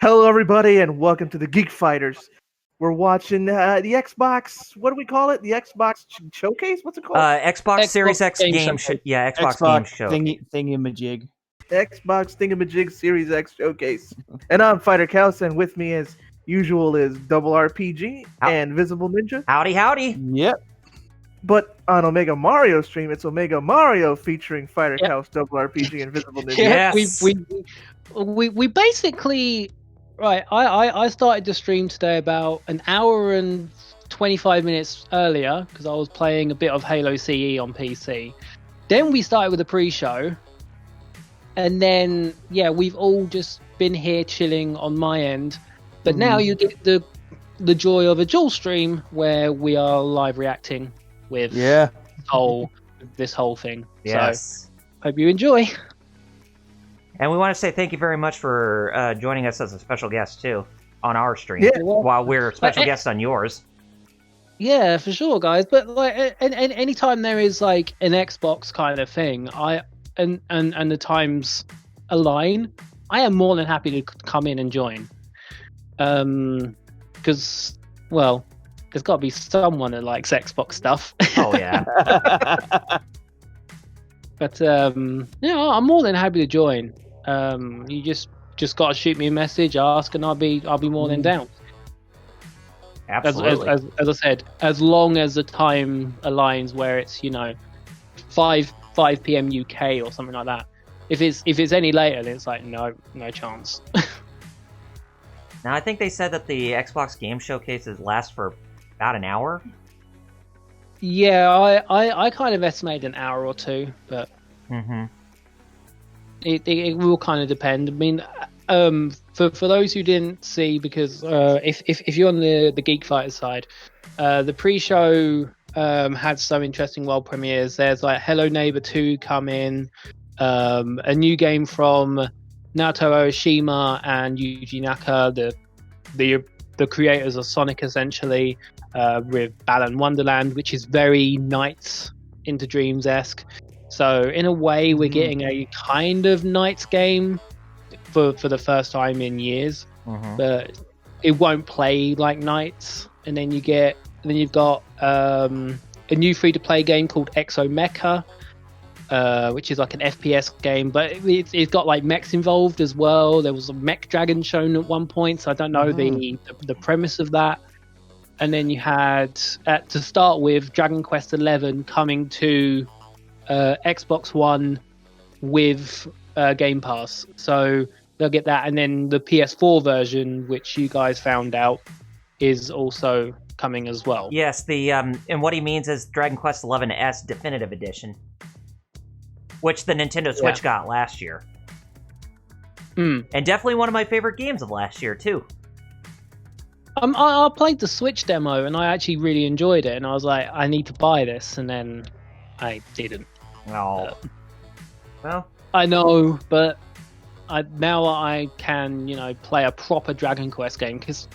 Hello, everybody, and welcome to the Geek Fighters. We're watching the Xbox. What do we call it? The Xbox Showcase. What's it called? Xbox Series Xbox X Game game, Showcase. Xbox Game Show. Thingy-majig. Xbox Thingamajig Series X Showcase. And I'm Fighter Kaus, and with me, as usual, is Double RPG and Visible Ninja. Howdy, howdy. Yep. But on Omega Mario stream, it's Omega Mario featuring Fighter Yep. Kaus, Double RPG, and Visible Ninja. Yeah, Yes. we basically right. I started the stream today about an hour and 25 minutes earlier because I was playing a bit of Halo CE on PC. Then we started with the pre-show, and then we've all just been here chilling on my end. But now you get the joy of a dual stream where we are live reacting with this whole thing. Yes. So hope you enjoy. And we want to say thank you very much for joining us as a special guest, too, on our stream, Yeah. while we're special guests on yours. Yeah, for sure, guys. But like, anytime there is like an Xbox kind of thing, and the times align, I am more than happy to come in and join. Because there's got to be someone that likes Xbox stuff. Oh yeah. But I'm more than happy to join. You just got to shoot me a message, ask, and I'll be more than down. Absolutely. As I said, as long as the time aligns where it's 5 p.m. UK or something like that. If it's any later, then it's like no chance. Now I think they said that the Xbox Game Showcases last for about an hour. Yeah, I kind of estimate an hour or two, but it will kind of depend. I mean, for those who didn't see, because if you're on the Geek Fighter side, the pre-show had some interesting world premieres. There's like Hello Neighbor 2 coming, a new game from Naoto Oshima and Yuji Naka, the creators of Sonic, essentially, with Balan Wonderland, which is very Nights into Dreams-esque. So in a way, we're getting a kind of Nights game for the first time in years, but it won't play like Nights. And then you've got a new free-to-play game called Exo Mecha, which is like an FPS game, but it's got like mechs involved as well. There was a mech dragon shown at one point, so I don't know the premise of that. And then you had, to start with, Dragon Quest XI coming to Xbox One with Game Pass. So they'll get that. And then the PS4 version, which you guys found out, is also coming as well. Yes, and what he means is Dragon Quest XI S Definitive Edition, which the Nintendo Switch got last year. And definitely one of my favorite games of last year, too. I played the Switch demo, and I actually really enjoyed it, and I was like, I need to buy this, and then I didn't. Oh. Well. I know, but now I can, play a proper Dragon Quest game, because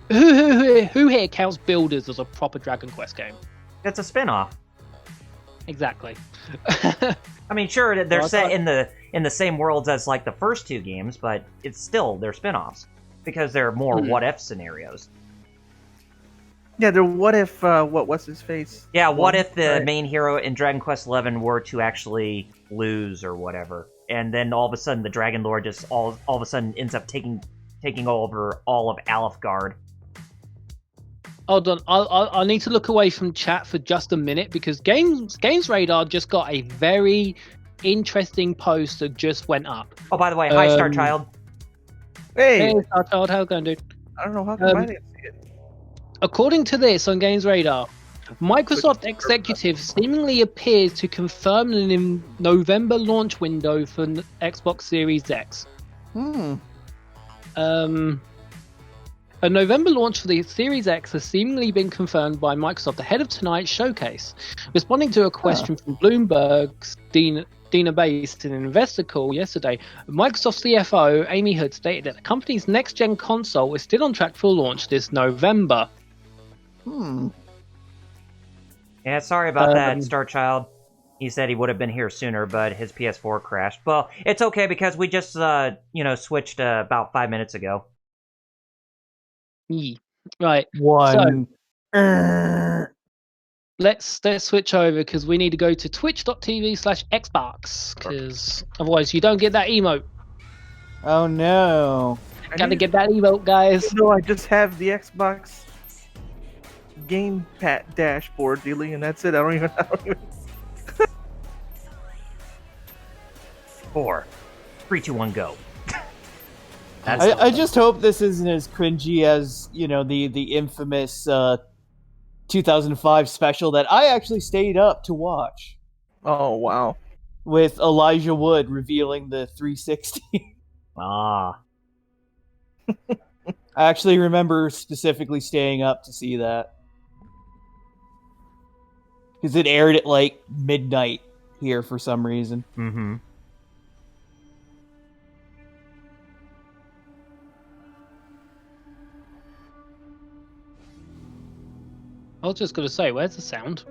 who here counts Builders as a proper Dragon Quest game? It's a spin-off. Exactly. I mean, sure, they're set in the same worlds as like the first two games, but it's still they're spin-offs because they're more what-if scenarios. Yeah, they're what if what's his face? Yeah, what if the main hero in Dragon Quest XI were to actually lose or whatever, and then all of a sudden the Dragon Lord just all of a sudden ends up taking over all of Alfgard. Hold on, I need to look away from chat for just a minute because Games Radar just got a very interesting post that just went up. Oh, by the way, hi Star Child. Hey, Star Child, how's it going, dude? I don't know how come I didn't see it. According to this on Games Radar, Microsoft executive seemingly appears to confirm the November launch window for Xbox Series X. A November launch for the Series X has seemingly been confirmed by Microsoft ahead of tonight's showcase. Responding to a question from Bloomberg's Dina Bates in an investor call yesterday, Microsoft CFO Amy Hood stated that the company's next-gen console is still on track for launch this November. Yeah, sorry about that, Star Child. He said he would have been here sooner, but his PS4 crashed. Well, it's okay because we just, switched about 5 minutes ago. Yee. Right. One. Let's switch over because we need to go to twitch.tv/Xbox because otherwise you don't get that emote. Oh no. Gotta get that emote, guys. No, I just have the Xbox game dashboard dealing, and that's it. I don't even. 4, 3, 2, 1, go. I just hope this isn't as cringy as, the infamous 2005 special that I actually stayed up to watch. Oh wow! With Elijah Wood revealing the 360. Ah. I actually remember specifically staying up to see that. Because it aired at like midnight here for some reason. Mm-hmm. I was just gonna say, where's the sound?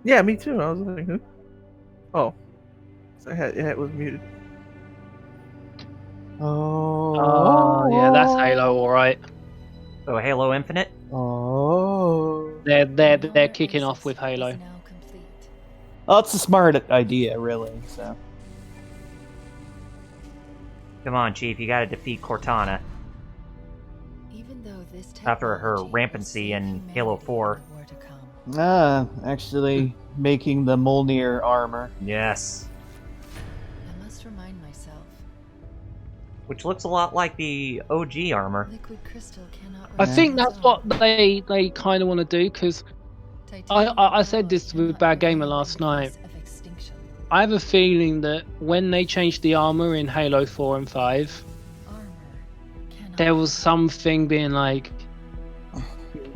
Yeah, me too. I was like, who? Oh, so it was muted. Oh. Yeah, that's Halo, all right. So Halo Infinite? Oh. They're kicking off with Halo. Well, it's a smart idea, really. So. Come on, Chief, you gotta defeat Cortana. After her rampancy in Halo 4. Actually making the Mjolnir armor. Yes. I must remind myself. Which looks a lot like the OG armor. Liquid crystal cannot I think that's what they kind of want to do, because I said this with Bad Gamer last night. I have a feeling that when they changed the armor in Halo 4 and 5, there was something being like,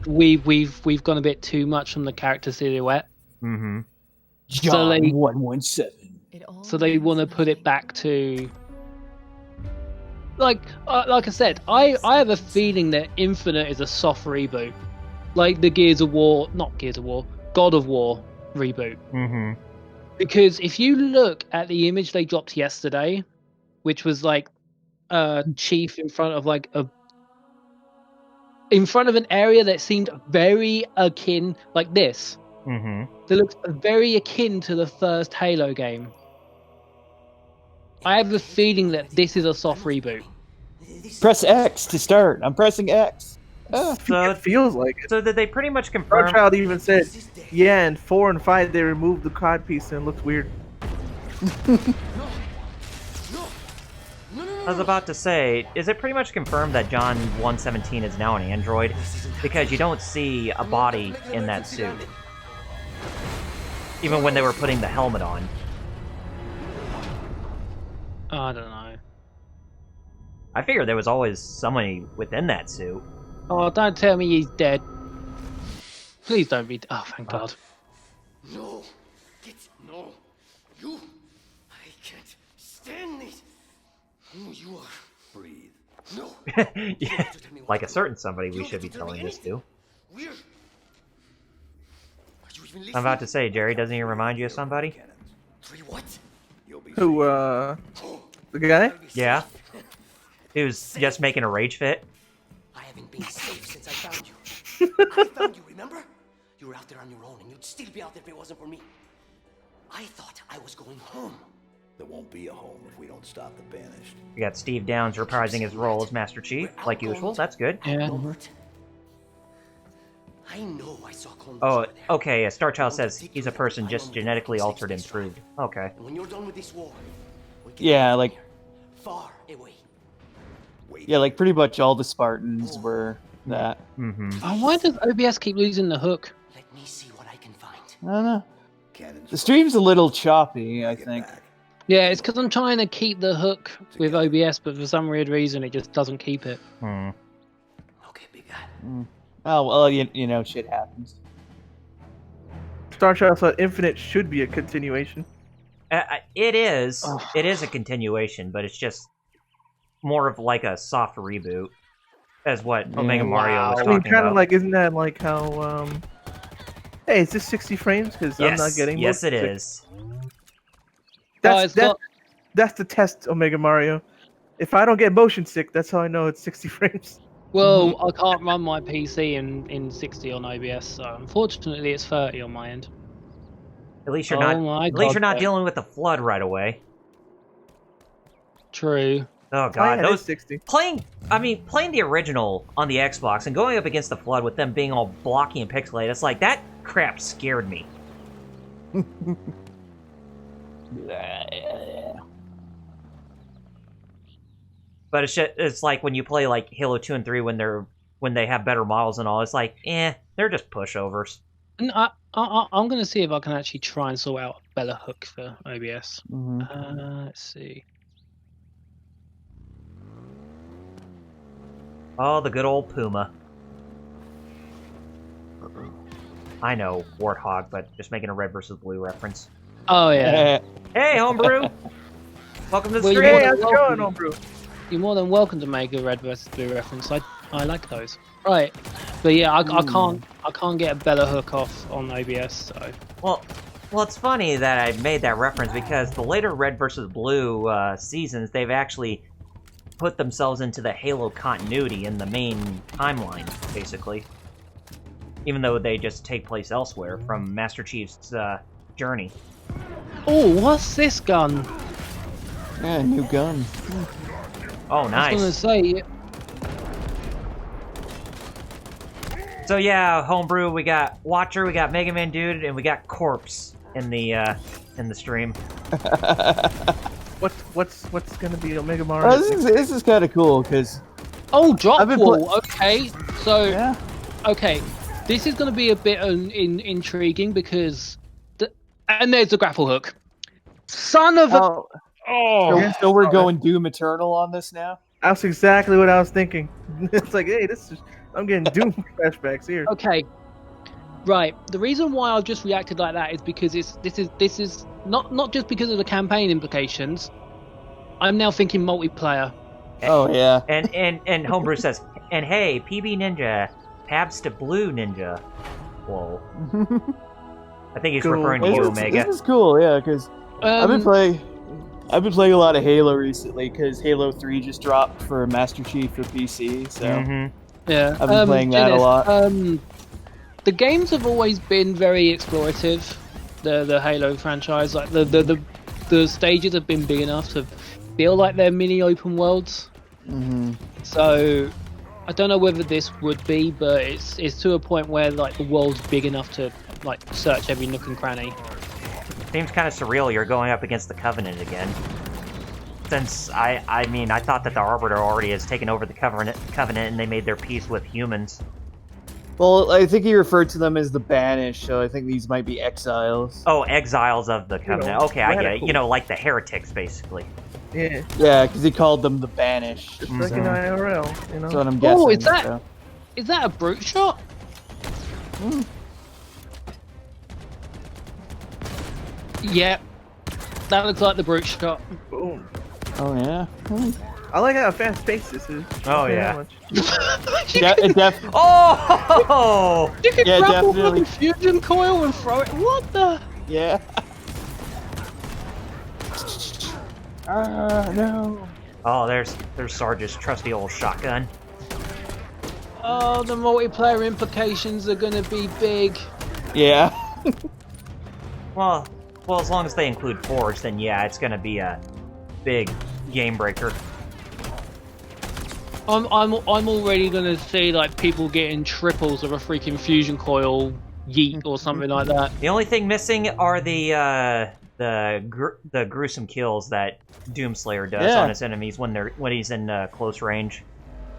we've gone a bit too much on the character silhouette. Mm-hmm. John 117. So they want to put it back to like I said, I have a feeling that Infinite is a soft reboot, like the God of War reboot. Mm-hmm. Because if you look at the image they dropped yesterday, which was like Chief in front of an area that seemed very akin, like this. Mm-hmm. That looks very akin to the first Halo game. I have the feeling that this is a soft reboot. Press X to start. I'm pressing X. So it feels like it. So did they pretty much confirm? Child even said, yeah, in 4 and 5 they removed the COD piece and it looks weird. I was about to say, is it pretty much confirmed that John 117 is now an android? Because you don't see a body in that suit. Even when they were putting the helmet on. I don't know. I figured there was always somebody within that suit. Oh, don't tell me he's dead. Please don't be... Oh, thank God. No. No. You... I can't stand this. Who you are. Breathe. No. Yeah, like a certain somebody we should be telling this to. I'm about to say, Jerry, doesn't he remind you of somebody? What? Who, the guy? Yeah. Who's just making a rage fit? I haven't been safe since I found you. I found you, remember? You were out there on your own, and you'd still be out there if it wasn't for me. I thought I was going home. There won't be a home if we don't stop the Banished. We got Steve Downs reprising his role as Master Chief, like usual. That's good. Yeah. I know I saw clones. Oh, okay. Star Child says he's a person just genetically altered and improved. Okay. When you're done with this war, yeah, like far away. Yeah, like pretty much all the Spartans were that. Mm-hmm. Why does OBS keep losing the hook? Let me see what I can find. I don't know. The stream's a little choppy, I think. Yeah, it's because I'm trying to keep the hook with OBS, but for some weird reason it just doesn't keep it. Hmm. Okay, big guy. Oh, well, you know, shit happens. Star Child thought Infinite should be a continuation. It is. It is a continuation, but it's just more of like a soft reboot, as what Omega Mario was I mean, talking kind about. of like, isn't that like how, hey, is this 60 frames? Because I'm not getting Yes, it motion is. sick. That's the test, Omega Mario. If I don't get motion sick, that's how I know it's 60 frames. Well, I can't run my PC in 60 on OBS, so unfortunately it's 30 on my end. At least you're Oh not. my At least you're God, not yeah. dealing with the flood right away. True. Oh Oh, god, yeah, those 60. playing the original on the Xbox and going up against the flood with them being all blocky and pixelated, it's like that crap scared me. But it's like when you play like Halo 2 and 3 when they have better models and all, it's like, they're just pushovers. And I'm going to see if I can actually try and sort out Bella Hook for OBS. Let's see. Oh, the good old Puma. I know, Warthog, but just making a red versus blue reference. Oh, yeah. Hey, Homebrew! Welcome to the Well, stream! Hey, how's it going, Homebrew? You're more than welcome to make a red versus blue reference. I like those. Right. But yeah, I can't get a Bella Hook off on OBS, so... Well, it's funny that I made that reference because the later Red vs. Blue seasons, they've actually put themselves into the Halo continuity in the main timeline, basically. Even though they just take place elsewhere from Master Chief's journey. Oh, what's this gun? Yeah, new gun. Oh, I was nice. gonna say... So yeah, Homebrew, we got Watcher, we got Mega Man Dude, and we got Corpse in the stream. What's gonna be Omega Mario? This is kind of cool because Oh, drop I've been wall. Okay, so yeah. okay, this is going to be a bit intriguing because, and there's the grapple hook. Son of a. Oh, So we're going Doom Eternal on this now. That's exactly what I was thinking. It's like, hey, I'm getting Doom flashbacks here. okay. Right. The reason why I've just reacted like that is because this is not just because of the campaign implications. I'm now thinking multiplayer. Oh yeah. And Homebrew says, and hey, PB Ninja, Pabs to Blue Ninja. Whoa. I think he's Cool. referring to you, Omega. This is cool, yeah, because I've been playing a lot of Halo recently because Halo 3 just dropped for Master Chief for PC, so Yeah, I've been playing that a lot. The games have always been very explorative. The Halo franchise, like the stages have been big enough to feel like they're mini open worlds. So I don't know whether this would be, but it's to a point where like the world's big enough to like search every nook and cranny. Seems kind of surreal you're going up against the Covenant again. Since, I mean, I thought that the Arbiter already has taken over the Covenant and they made their peace with humans. Well, I think he referred to them as the Banished, so I think these might be exiles. Oh, exiles of the Covenant. Okay, I get it. radical. You know, like the heretics, basically. Yeah, Yeah, because he called them the Banished. just like in IRL, you know. That's what I'm guessing. Oh, is that so. is that a brute shot? Yeah, that looks like the brute shot. Boom. Oh yeah. I like how fast paced this is. Oh, I'll say yeah. that much. Oh! You can Yeah, grapple definitely. the fusion coil and throw it. What the? Yeah. No. Oh, there's Sarge's trusty old shotgun. Oh, the multiplayer implications are gonna be big. Yeah. Well, as long as they include Forge, then yeah, it's gonna be a big game breaker. I'm already gonna see like people getting triples of a freaking fusion coil yeet or something like that. The only thing missing are the gruesome kills that Doomslayer does Yeah. on his enemies when he's in close range.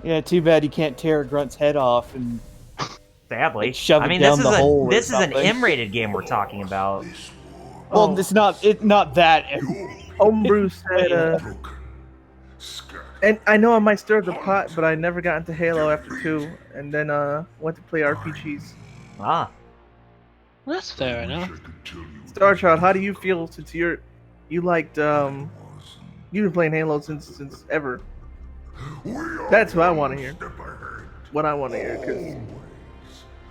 Yeah, too bad you can't tear a grunt's head off and Sadly, like, shove I it mean, down the hole or this is an something. M-rated game we're talking about. well, it's not that. Homebrew said, and I know I might stir the pot, but I never got into Halo after 2, and then went to play RPGs. Ah, That's fair enough. Starchild, how do you feel since you liked you've been playing Halo since ever? That's what I want to hear. What I want to hear, 'cause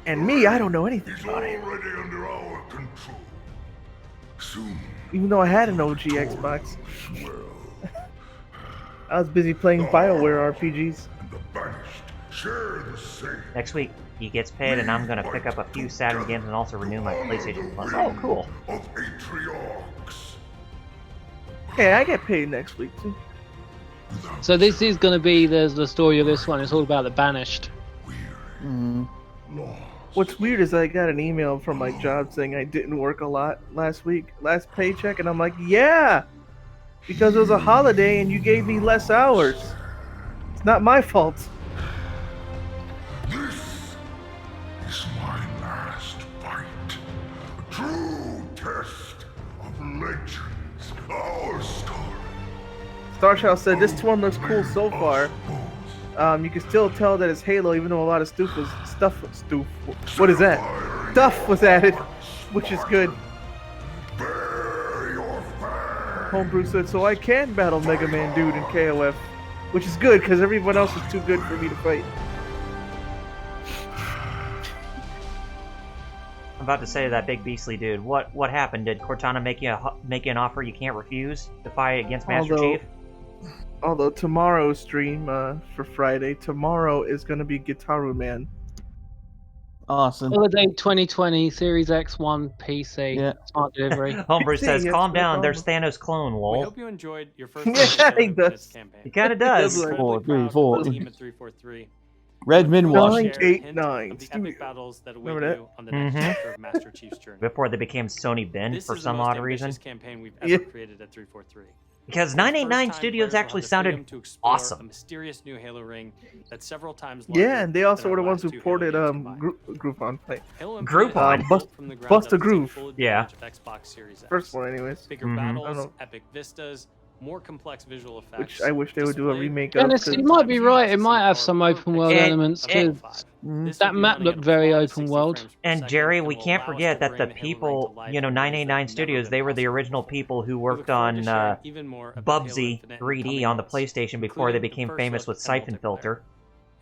and me, I don't know anything about it. Even though I had an OG Xbox, I was busy playing BioWare RPGs. Next week, he gets paid, and I'm going to pick up a few Saturn games and also renew my PlayStation Plus. Oh, cool. Hey, I get paid next week too. So this is going to be the story of this one. It's all about the Banished. What's weird is I got an email from my job saying I didn't work a lot last paycheck, and I'm like, yeah, because it was a holiday and you gave me less hours. It's not my fault. This is my last fight. A true test of legends. Our story. Starshow said this one looks cool so far. You can still tell that it's Halo, even though a lot of stuff what is that? Stuff was added, which is good. Homebrew said, so I can battle Mega Man Dude in KOF, which is good because everyone else is too good for me to fight. I'm about to say to that big beastly dude, what happened? Did Cortana make you an offer you can't refuse to fight against Master Chief? Although tomorrow's stream for Friday, tomorrow is going to be Gitaru Man. Awesome. Holiday 2020, Series X1, PC, Yeah. Smart Delivery. Homebrew says, Yes, calm no down, problem. there's Thanos clone, We lol. hope you enjoyed your first Yeah, he does. campaign. He kinda does. It does. 4, 3, Incredibly 4. proud of the team at 343. Redmond, Nine, Washington. Share a eight, hint nine. of the Studio. epic battles that await Remember that? you on the next Mhm. chapter of Master Chief's journey. Before they became Sony Bend This for is the some most odd ambitious reason. campaign we've ever Yeah. created at 343. Because For the first 989 time, Studios players will actually have the freedom sounded to explore awesome. A mysterious new Halo ring that's several times larger Yeah, and they also than were the our ones who last two Halo ported games combined. Groupon Play. Halo Groupon? Infinite is built from the ground Bust a up to take Groove. full Yeah. advantage of Xbox Series X. First one, anyways. Bigger Mhm. I battles, don't- epic vistas, more complex visual effects. Which I wish they would do a displayed remake of. Dennis, 'cause- you might be right. It might have some open world It- elements it- because This that would be map running looked at a very flawless open 60 world. frames per And second Jerry, and we will can't allow us forget to that bring the Halo ring people, to life you know, in ways that 989 have never Studios, been they were the possible. original people who We worked look forward on to sharing even more about Halo Bubsy Infinite in 3D coming on the months, PlayStation before they including the became first famous look with at Siphon multiplayer. Filter.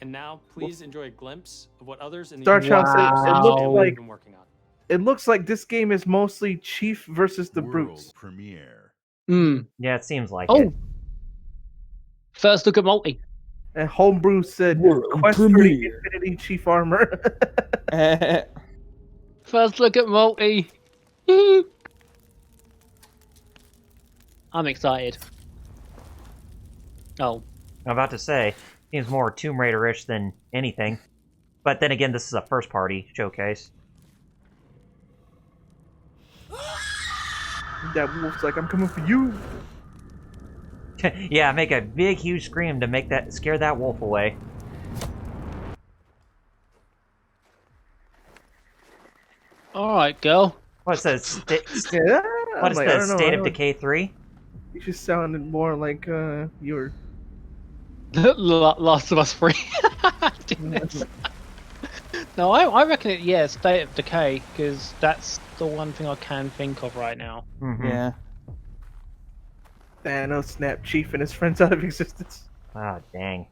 And now, please enjoy a glimpse of what others in the Star Child said it looks Wow. like been working on. it looks like this game is mostly Chief versus the Brutes. premiere. Yeah, it seems like Oh, it. first look at multi. And Homebrew said World Quest for the premiere. Infinity Chief Armor. First look at multi. I'm excited. Oh, I'm about to say, seems more Tomb Raider-ish than anything. But then again, this is a first-party showcase. That wolf's like, I'm coming for you. Yeah, make a big, huge scream to scare that wolf away. all right, girl. What's this? Yeah, What is I'm like, I this? don't know, State I of don't- Decay 3? You just sounded more like you were. Last of Us 3. No, I reckon it. Yeah, State of Decay, because that's the one thing I can think of right now. Mhm. Yeah. Thanos snapped Chief and his friends out of existence. Oh, dang.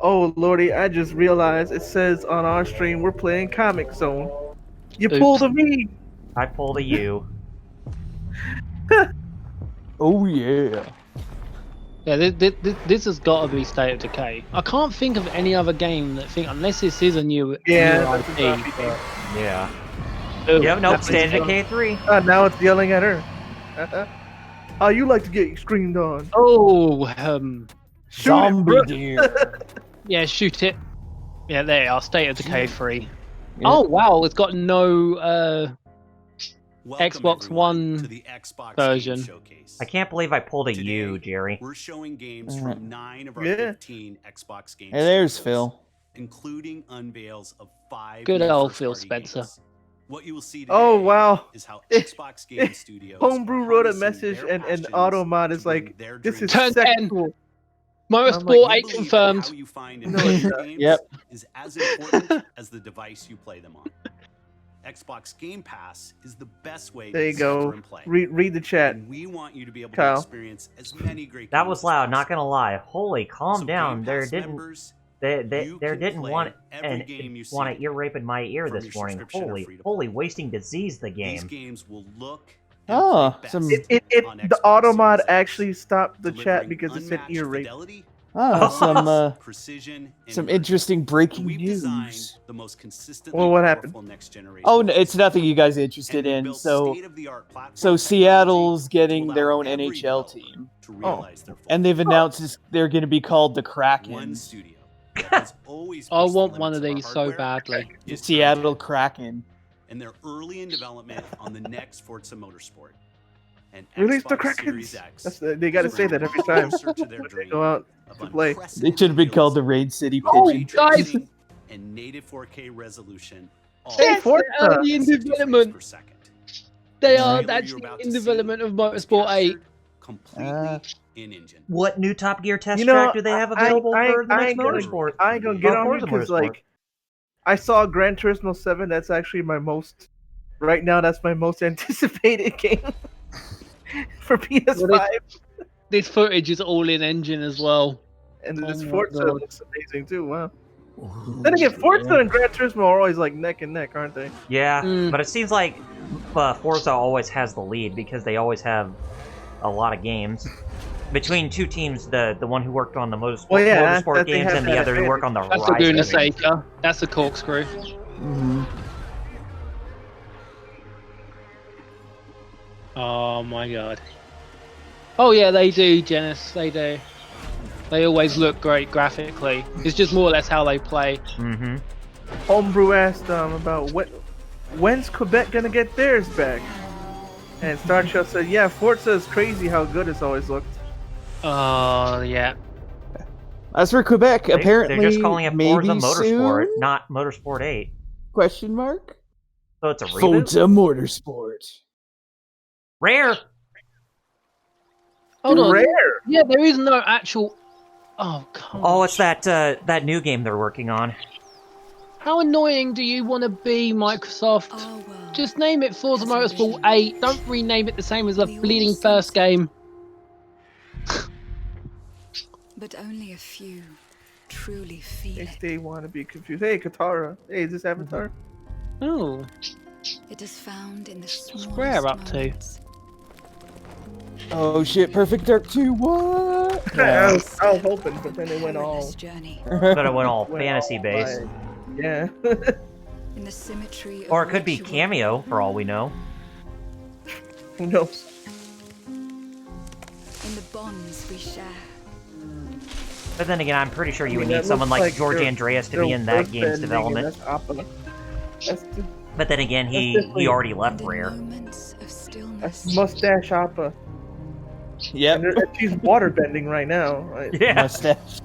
Oh lordy, I just realized it says on our stream we're playing Comic Zone. You Oops. pulled a me. I pulled a U. Oh yeah. Yeah, this has got to be State of Decay. I can't think of any other game that unless this is a new Yeah, new that's a IP. zombie game. but- Yeah. Ooh, Yep, nope, that's- State of Decay 3. Now it's yelling at her. How you like to get screamed on? Oh, Shoot it, Zombie bro. deer. yeah, shoot it. Yeah, there you are. State of Decay 3. Yeah. Oh wow, it's got no Welcome, Xbox everyone, One to the Xbox version. Game Showcase. I can't believe I pulled a Today, U, Jerry. We're showing games Yeah. from 9 of our Yeah. 15 Xbox Game Hey, there's Studios, Phil. including unveils of 5 Good new old first-party Phil Spencer. games. What you will see today Oh wow. is how Xbox Game Studios Homebrew are wrote a harnessing message their and passions Automod to is bring like, their this is dreams Turn to life. 10. sexual. Motorsport like, 8 We believe that confirmed. How you find No, and it's play not. games Yep. is as important as the device you play them on. Xbox Game Pass is the best way There to you discover go. and play. Read the chat. And we want you to be able Kyle. to experience as many great That games was as loud, not possible. gonna lie. Holy, calm So down. Game There Pass didn't members, they you there can didn't play want every game you want see to ear rape in my ear from this your morning. subscription or Holy, free to holy, play. wasting disease the These game. games will look, Oh, some The auto mod actually stopped the chat because it said ear rape. Some interesting breaking news. The most consistent Well, what happened? next generation. Oh, no, it's nothing you guys are interested in. So Seattle's getting their own NHL team. And they've announced they're going to be called the Kraken. I want one of these so badly. The Seattle Kraken. And they're early in development on the next Forza Motorsport. And Release the Xbox Krakens. Series X They got to say that every time they go out to play. They should have been called the Raid City Pigeon. Guys! and native 4K resolution. Yes, they're early in development. They are actually in development of Motorsport 8. Completely in-engine. What new Top Gear test track do they have available for the next Motorsport? I ain't gonna get on you because, like, I saw Gran Turismo 7. That's actually right now, that's my most anticipated game for PS5. Well, this footage is all in engine as well. And this Forza looks amazing too. Wow. Then again, Forza and Gran Turismo are always like neck and neck, aren't they? Yeah, but it seems like Forza always has the lead because they always have a lot of games. Between two teams, the one who worked on the motorsport games and the other who worked on the That's Horizon a Saker. That's a corkscrew. Mm-hmm. Oh my god. Oh yeah, they do, Genis. They do. They always look great graphically. It's just more or less how they play. Mm-hmm. Homebrew asked about when's Quebec gonna get theirs back? And Starshell said, yeah, Forza is crazy how good it's always looked. Oh, yeah. As for Quebec, apparently they're just calling it Forza Motorsport, soon? not Motorsport 8. Question mark? So it's a reboot? Forza Motorsport. Rare! Hold on. Rare! Yeah, there is no actual... Oh, come on. Oh, it's that new game they're working on. How annoying do you want to be, Microsoft? Oh, well. Just name it Forza Motorsport 8. Don't rename it the same as the bleeding first game. But only a few truly feel it. They want to be confused. Hey, Katara. Hey, is this Avatar? Oh. It is found in the smallest Square up to. moments. Oh shit, Perfect Dark 2, what? Yeah. I was hoping, but then it went all... But it went all fantasy-based. Yeah. In the symmetry Or of it could be ritual. Cameo, for all we know. Who knows? In the bonds we share. But then again, I'm pretty sure you would that need someone looks like George they're- Andreas to they're be in that game's earthbending, development. and That's Appa. But then again, he already left Rare. That's Mustache Appa. Yep. And she's waterbending right now. Right? Yeah. Mustache.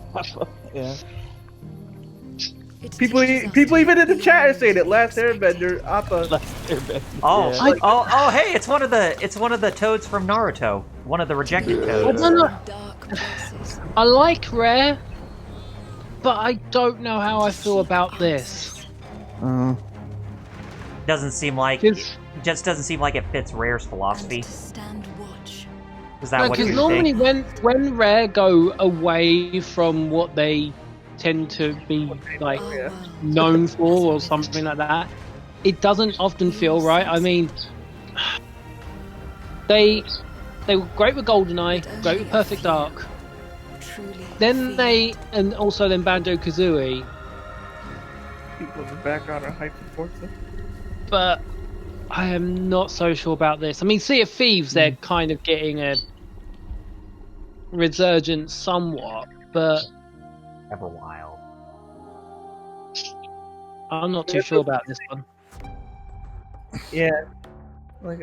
Yeah. People even in the chat are saying it. Last Airbender, Appa. Oh, Yeah. oh, hey! It's one of the toads from Naruto. One of the rejected I toads. don't know. I like Rare, but I don't know how I feel about this. Doesn't seem like just doesn't seem like it fits Rare's philosophy. Is that what Because you normally think? when Rare go away from what they tend to be like known for or something like that, it doesn't often feel right. I mean, they were great with GoldenEye, great with Perfect Dark. Then and also then Banjo-Kazooie. People in the background are hyped for Forza. But I am not so sure about this. I mean, Sea of Thieves, they're kind of getting a resurgence somewhat, but Everwild. I'm not too sure about this one. Yeah. Like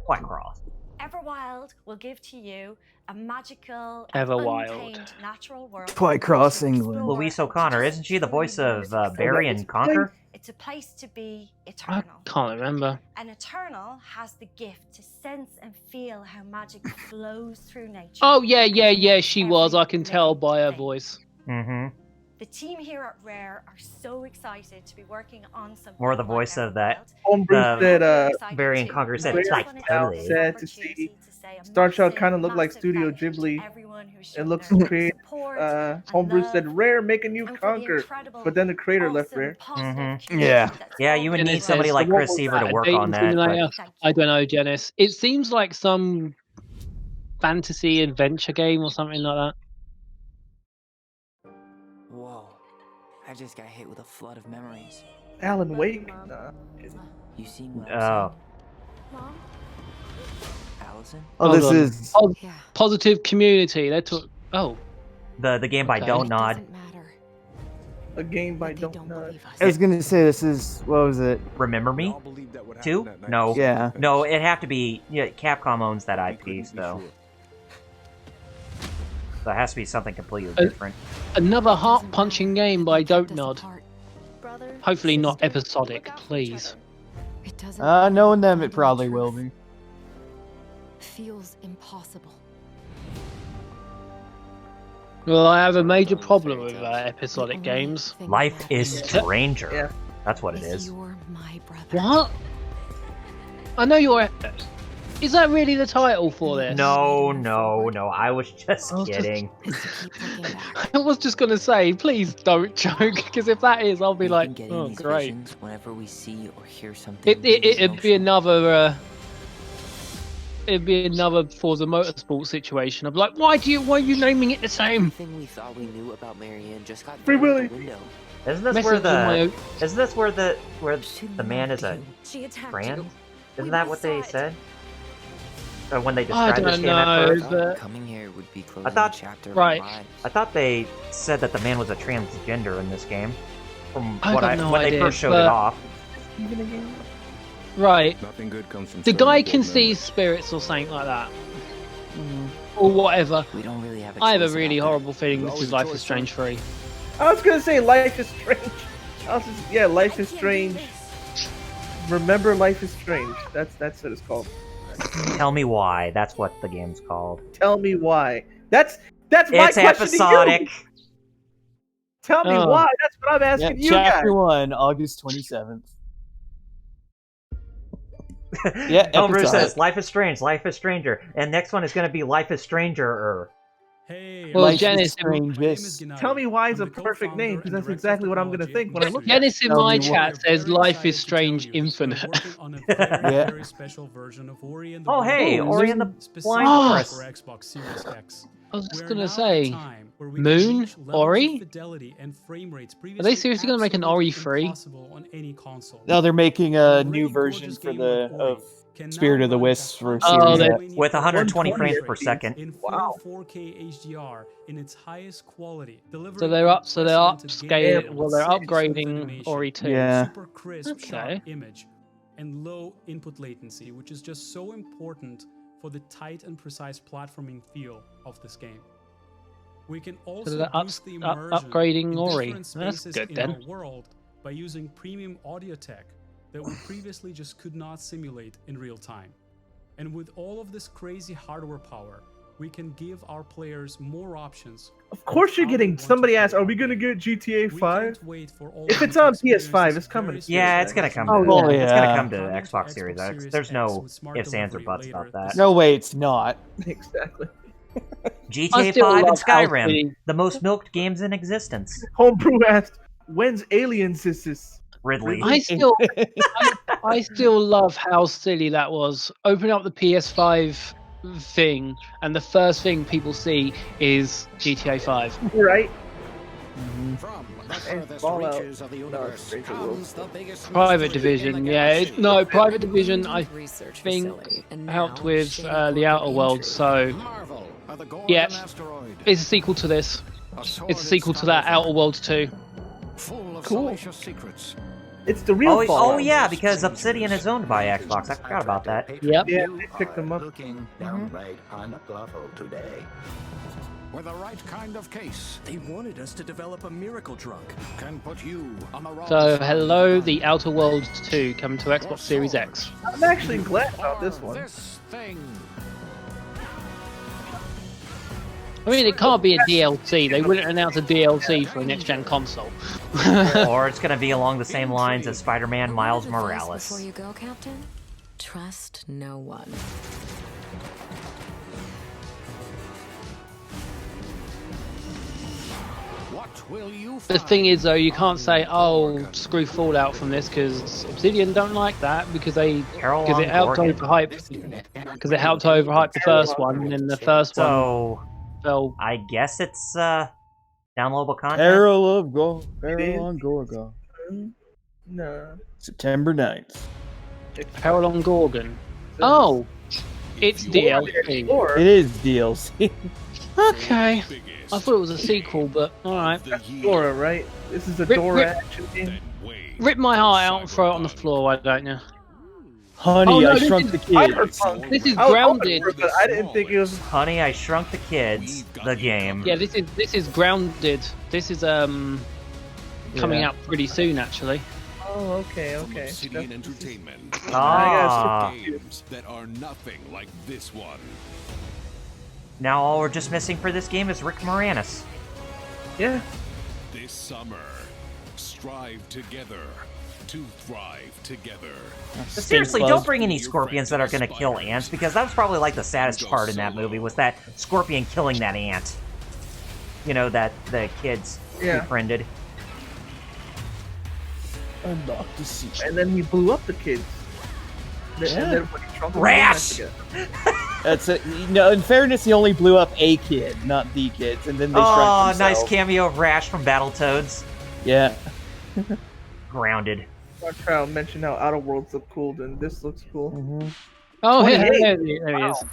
Blackcross. Everwild will give to you a magical, Everwild. untamed natural world. Quite cross England. Louise O'Connor, isn't she the voice of Barry and Conquer? It's a place to be I eternal. can't remember. An eternal has the gift to sense and feel how magic flows through nature. Oh yeah, she was. I can tell by her voice. Mm-hmm. The team here at Rare are so excited to be working on something. More the voice of that. Homebrew said, Variant Conqueror said, it's like totally. sad to see Star Child kind of look like Studio Ghibli. It looks creative. Homebrew said, Rare, make a new Conquer. But then the creator left Rare. Yeah. Yeah, you would need somebody like Chris Seaver to work on that. I don't know, Janice. It seems like some fantasy adventure game or something like that. Whoa. I just got hit with a flood of memories. Alan Wake? Nah. You seen what I'm Oh. Allison? Oh, this is Positive Community. They took. Oh. The game by Don't Nod. A game by Don't Nod. I was gonna say this is, what was it? Remember Me? 2? No. Yeah. No, it have to be. Yeah, Capcom owns that IP, so. So it has to be something completely different. Another heart-punching game by Don't Nod. Hopefully not episodic, please. Knowing them, it probably will be. Feels impossible. Well, I have a major problem with episodic games. Life is Stranger. Yeah. That's what it is. What? I know you're. Is that really the title for this? No. I was just kidding. I was just gonna say, please don't joke, because if that is, I'll be like, oh, great. Whenever we see or hear something, It'd be another. It'd be another Forza Motorsport situation. I'd be like, why are you naming it the same? Everything we thought we knew about Marianne just got Free Willy. Isn't this where the man is a trans? Isn't that what they said? When they described this game at first? But... Coming here would be I thought chapter right. I thought they said that the man was a transgender in this game. From when they first showed it off. Right. Nothing good comes from The guy can see spirits or something like that. Or whatever. We don't really have I have a really horrible feeling this is Life is Strange 3. I was gonna say Life is Strange. Life is Strange. Remember Life is Strange. That's what it's called. Tell me why. That's what the game's called. Tell me why. That's my question episodic. to you. Tell me why. That's what I'm asking you guys. Chapter 1, August 27th. Yeah, Elmer says, Life is Strange, Life is Stranger. And next one is going to be Life is Stranger. Hey, well, Janice, tell me why is a perfect name, because that's exactly what I'm going to think when I look at it. Janice in my chat says Life is Strange Infinite. Very special version of Ori and the Oh, hey, Ori and the Blind Forest. for Xbox Series X. I was just going to say, Moon? Ori? Are they seriously going to make an Ori 3? No, they're making a new version for of Spirit of the Wisps for Series X. With 120 frames per second. Wow. 4K HDR in its highest quality. So they're upscaling. Well, they're upgrading Ori 2. Yeah. Super crisp, sharp image and low input latency, which is just so important for the tight and precise platforming feel of this game. We can also boost the immersion upgrading in Ori. different That's spaces good in then. our world by using premium audio tech that we previously just could not simulate in real time. And with all of this crazy hardware power, we can give our players more options. Of course you're getting. Somebody asked, are we going to get GTA 5? If it's on PS5, it's coming. Yeah, it's going to come to It's going to come to Xbox Series X. There's no ifs, ands, or buts about that. No way, it's not. Exactly. GTA 5 and Skyrim, the most milked games in existence. Homebrew asked, when's Aliens is this? Ridley. I still love how silly that was. Open up the PS5 thing, and the first thing people see is GTA 5. Right? From the furthest reaches of the universe comes the biggest Private Division, yeah. Private Division, I think, helped with the Outer Worlds, so yeah, it's a sequel to this. It's a sequel to that Outer Worlds 2. Cool. It's the real Oh yeah, because Obsidian is owned by Xbox. I forgot about that. Yep. Yeah, they picked them up. Looking downright unbluffable today. With the right kind of case, They wanted us to develop a miracle drug. can put you on the wrong So, side. hello, the Outer Worlds 2 coming to Xbox Series X. I'm actually glad about this one. This thing. I mean, it can't be a DLC. They wouldn't announce a DLC for a next-gen console. Or it's going to be along the same lines as Spider-Man Miles Morales. Before you go, Captain, trust no one. The thing is, though, you can't say, "Oh, screw Fallout from this," because Obsidian don't like that because it helped overhype the first one, and then the first one fell. I guess it's downloadable content. Peril on Gorgon. No. September 9th. Peril on Gorgon. Oh, it's DLC. It is DLC. Okay. I thought it was a sequel, but alright. That's Dora, right? This is a Dora action game. Rip my heart out and throw it on the floor, why don't you? Honey, I Shrunk the Kids. This is Grounded. But I didn't think it was Honey, I Shrunk the Kids, the game. Yeah, this is Grounded. This is coming out pretty soon, actually. Oh, okay. Obsidian Entertainment. Games that are nothing like this one. Now all we're just missing for this game is Rick Moranis. Yeah. This summer, strive together to thrive together. But seriously, don't bring any scorpions that are going to kill ants, because that was probably like the saddest part in that movie, was that scorpion killing that ant. You know, that the kids befriended. Unlock the sea. And then he blew up the kids. And then when he shrunk them, Rash! That's it. No, in fairness, he only blew up a kid, not the kids, and then they shrunk themselves. Nice cameo of Rash from Battletoads. Yeah. Grounded. Our trial mentioned how Outer Worlds look cool, and this looks cool. Oh, there he is.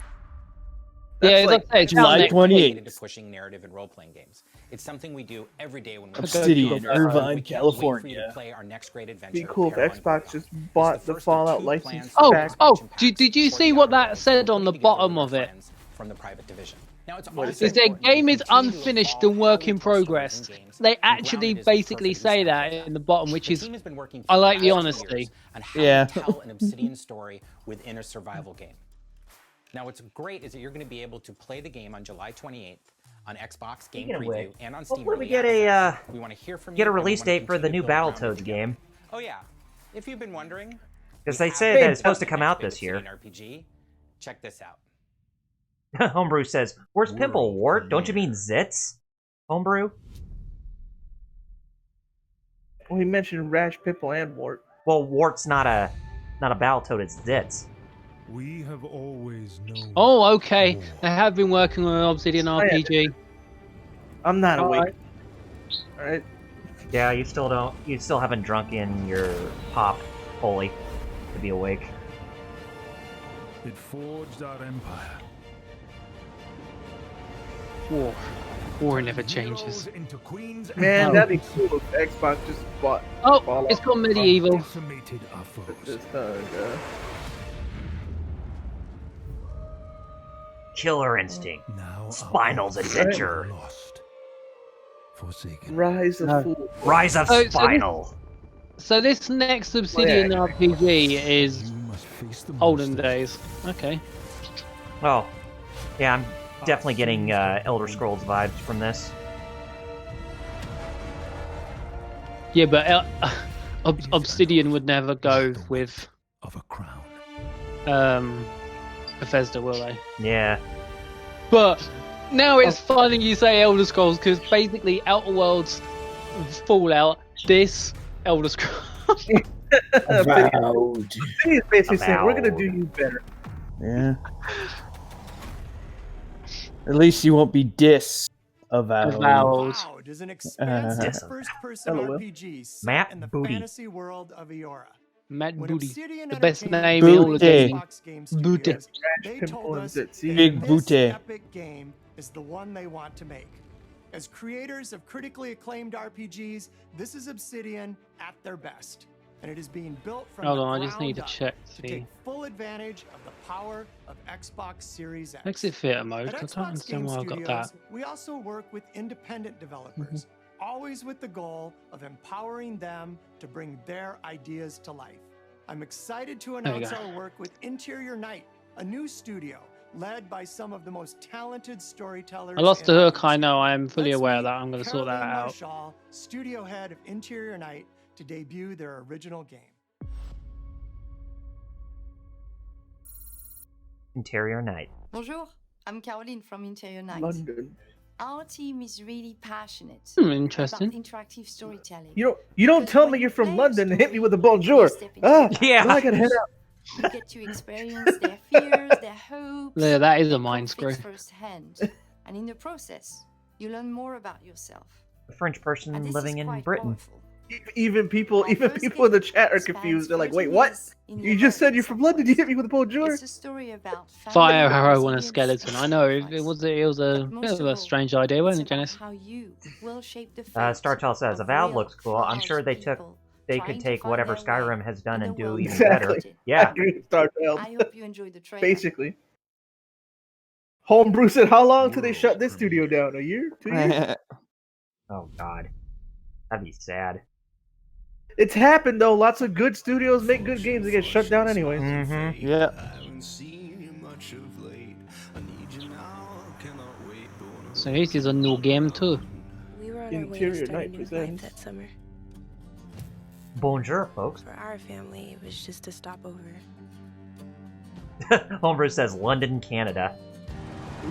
Yeah, like July 28th. Into pushing narrative and role-playing games. It's something we do every day when we're Obsidian, Irvine, California. Play our next great adventure. Be cool if Xbox just bought the Fallout license back. Did you see what that said on the bottom of it? From the private division. Now it's Is their game is unfinished and work in progress. They actually basically say that in the bottom, which is I like the honesty. On how to tell an Obsidian story within a survival game. Now, what's great is that you're going to be able to play the game on July 28th on Xbox Game Preview and on Steam. Hopefully we get a we want to hear from get a release date for the new Battletoads game. Oh yeah, if you've been wondering, because they say that it's supposed to come out this year. RPG, check this out. Homebrew says, "Where's Pimple, Wart? Don't you mean Zits?" Homebrew. Well, he mentioned Rash, Pimple, and Wart. Well, Wart's not a Battletoad. It's Zits. We have always known. Oh, okay. They have been working on an Obsidian RPG. I'm not awake. All right. Yeah, you still haven't drunk in your pop fully to be awake. It forged our empire. War never changes. Man, that'd be cool if Xbox just bought. Oh, it's called Medieval. Killer Instinct. Spinal's Adventure. Rise of Fool. Rise of Spinal. So this next Obsidian RPG is olden days. Okay. Oh, yeah, I'm definitely getting Elder Scrolls vibes from this. Yeah, but Obsidian would never go with Bethesda, will they? Yeah. But now it's funny you say Elder Scrolls, because basically Outer Worlds, Fallout, this Elder Scrolls. He's basically saying we're gonna do you better. Yeah. At least you won't be disavowed. Wow, does an expansive first-person RPG set in the fantasy world of Eora. Matt When Booty, Obsidian the best Entertainment name in all of Booty. gaming. Xbox Game Booty. Studios, they told us Big this Booty. epic game is the one they want to make. As creators of critically acclaimed RPGs, this is Obsidian at their best. And it is being built from Hold the on, I just need to ground check. up to take full advantage of the power of Xbox Series X. Exit theater mode. At I don't Xbox understand Game why I got Studios, that. we also work with independent developers, always with the goal of empowering them to bring their ideas to life. I'm excited to There you announce go. our work with Interior Night, a new studio led by some of the most talented storytellers. I lost the in hook. our I know. I'm fully Let's aware of meet that. I'm going to sort that Caroline out. Marshall, studio head of Interior Night, to debut their original game. Interior Night. Bonjour, I'm Caroline from Interior Night. London. Our team is really passionate Interesting. about interactive storytelling. You don't tell me you're from London and hit me with a bonjour. Ah, yeah. well, I gotta head out. You get to experience their fears, their hopes. Yeah, that is a their mind conflicts screw. firsthand. And in the process, you learn more about yourself. A French person And this living is in quite Britain. powerful. Even people in the chat are confused. They're like, "Wait, what? You just said you're from London. You hit me with a bonjour." It's a story about Fire family, arrow on a resilience, skeleton. I know it was a bit of a strange idea, wasn't it, Janice? how you will shape the fate Startel says, of Avowed real looks cool. I'm large sure they people could trying to take find whatever their way Skyrim has done in and the do world even Exactly. better. I Yeah. agree with Starchild. I hope you enjoyed the trailer. Basically. Homebrew said, "How long till they shut this studio down? A year? 2 years?" Oh God, that'd be sad. It's happened though. Lots of good studios make good games that get shut down anyways. Mm-hmm. Yeah. So this is a new game too. We were on our way to Interior start a Night new life presents. that summer. Bonjour, folks. For our family, it was just a stopover. Homebrew says London, Canada.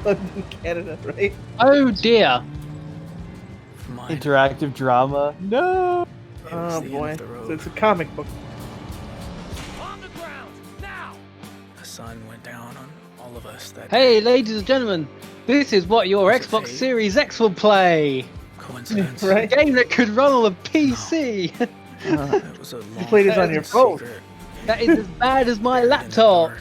London, Canada, right? Oh dear. Interactive drama. No. Oh boy. So it's a comic book. On the ground, now! The sun went down on all of us that Hey, ladies and gentlemen, this is what your Xbox Series X will play. coincidence. Right? A game that could run on a PC. It was a long You play this on your phone. secret. That is as bad as my laptop.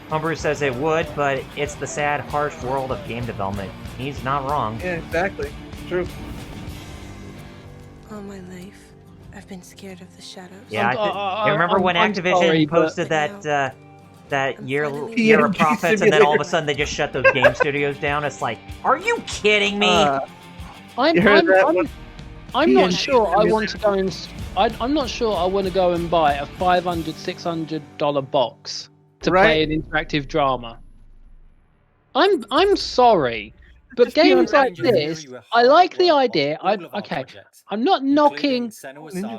Homebrew says it would, but it's the sad, harsh world of game development. He's not wrong. Yeah, exactly. True. All my life, I've been scared of the shadows. Yeah, you remember when I'm Activision sorry, but- posted that year of PMG profits, and then all of a simulator. sudden they just shut those game studios down? It's like, are you kidding me? I'm, You heard that I'm, one? I'm not PMG sure I want to simulator. go and I'm not sure I want to go and buy a $500-$600 box to Right. play an interactive drama. I'm sorry, but Just be games like honest. this, I like the idea. I'm not knocking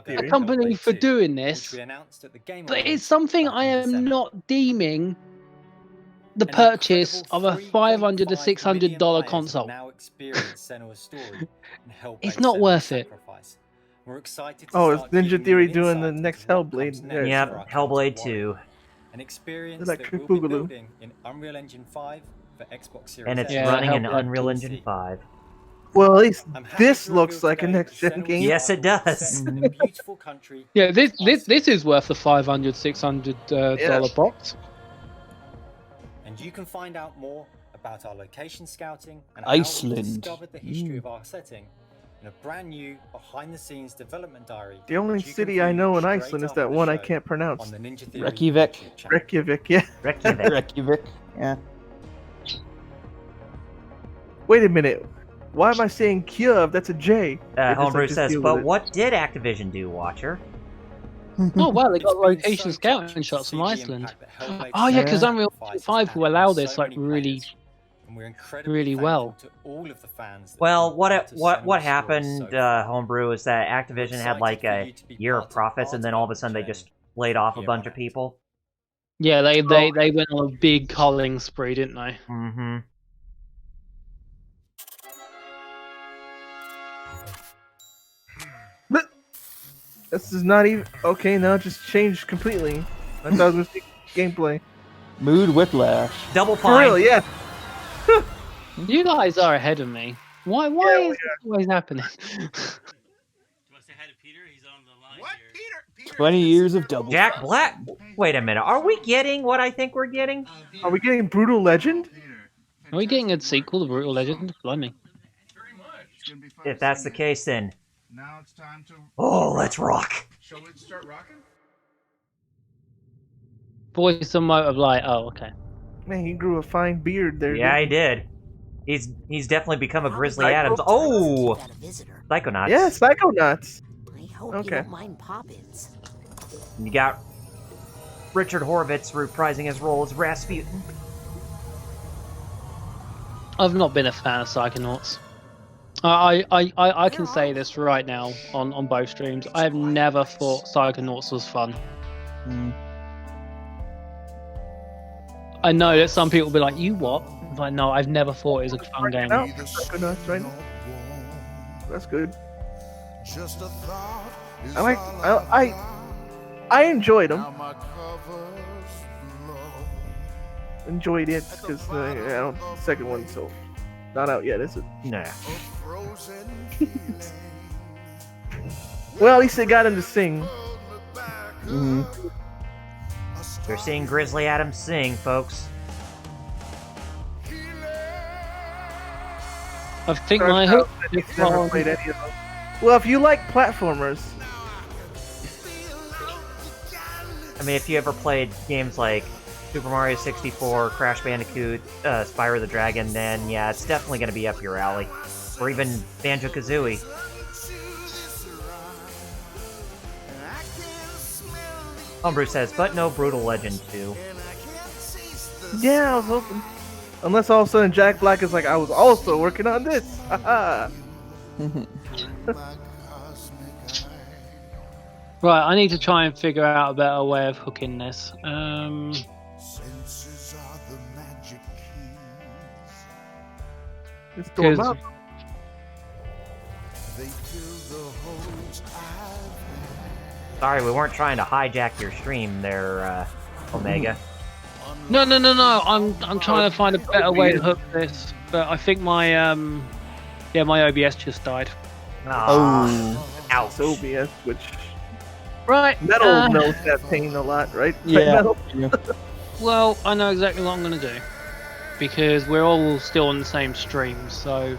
a company for doing this, but it's something I am not deeming the purchase of a $500 to $600 console. It's not worth it. We're excited to Oh, it's start Ninja giving you Theory an doing the insight next into what Hellblade. comes next for Yep, our Hellblade Cosmic 2. Warrior. An experience Like that Trick we'll be Boogaloo. building in Unreal Engine 5 for Xbox Series And it's X. running in Hellblade Unreal PC. Engine 5. Well, at least I'm happy this to reveal looks like a today next that gen Senua's game. Yes, it Saga is does. set in the beautiful country Yeah, this of this Iceland. this is worth the $500-$600 dollar box. And you can find out more about our location scouting and Iceland. how we discovered the history of our setting in a brand new behind-the-scenes development diary. The only which you can city I view know in straight Iceland is after that the one I show can't pronounce. on the Ninja Theory Reykjavik. YouTube channel. Reykjavik, yeah. Reykjavik. Reykjavik. Yeah. Wait a minute. Why am I saying Kyiv? That's a J. I just Homebrew like to says, deal but with it. what did Activision do, Watcher? Oh wow, they got It's been location so scouting touching to shots see from the Iceland. impact that Hellblade Oh yeah, because Senua's Unreal sacrifices Engine 5 had will on allow so this like many really, players. And we're incredibly really thankful well. to all of the fans that Well, have been part of what Senua's story happened, so far. Homebrew, is that Activision had like a year of profits, and then all of a sudden they just laid off a bunch of people. Yeah, they went on a big culling spree, didn't they? Mm-hmm. But this is not even okay. Now it just changed completely. I thought it was gameplay. Mood whiplash. Double For fine. real, yeah. You guys are ahead of me. Why is this always happening? 20 years of double. Jack Black. Wait a minute. Are we getting what I think we're getting? Are we getting Brutal Legend? Are we getting a sequel to Brutal Legend? Blimey. If that's the case, then Now it's time to. let's rock. Shall we start rocking? Voice of Motor Light. Oh, okay. Man, he grew a fine beard there. Yeah, he didn't did. He's definitely become a Grizzly Psycho- Adams. Oh, Psychonauts. Yeah, Psychonauts. I hope Okay. you don't mind Poppins. You got Richard Horvitz reprising his role as Rasputin. I've not been a fan of Psychonauts. I can say this right now on both streams. I have never thought Psychonauts was fun. I know that some people will be like, "You what?" I'm like, no, I've never thought it was a fun game. Psychonauts, right? That's good. I enjoyed them. Enjoyed it because I don't. The second one's so not out yet, is it? Nah. Well, at least they got him to sing. You're seeing Grizzly Adams sing, folks. I think my hope. Never played any of them. Well, if you like platformers, I mean, if you ever played games like Super Mario 64, Crash Bandicoot, Spyro the Dragon, then yeah, it's definitely going to be up your alley. Or even Banjo-Kazooie. Homebrew says, but no Brutal Legend 2. yeah, I was hoping. Unless all of a sudden Jack Black is like, I was also working on this. Haha. Right, I need to try and figure out a better way of hooking this. Just throw 'em up. Sorry, we weren't trying to hijack your stream there, Omega. No. I'm trying to find a better way to hook this, but I think my my OBS just died. Ouch. OBS, which right. Metal knows that pain a lot, right? Yeah. Metal? Well, I know exactly what I'm gonna do because we're all still on the same stream, so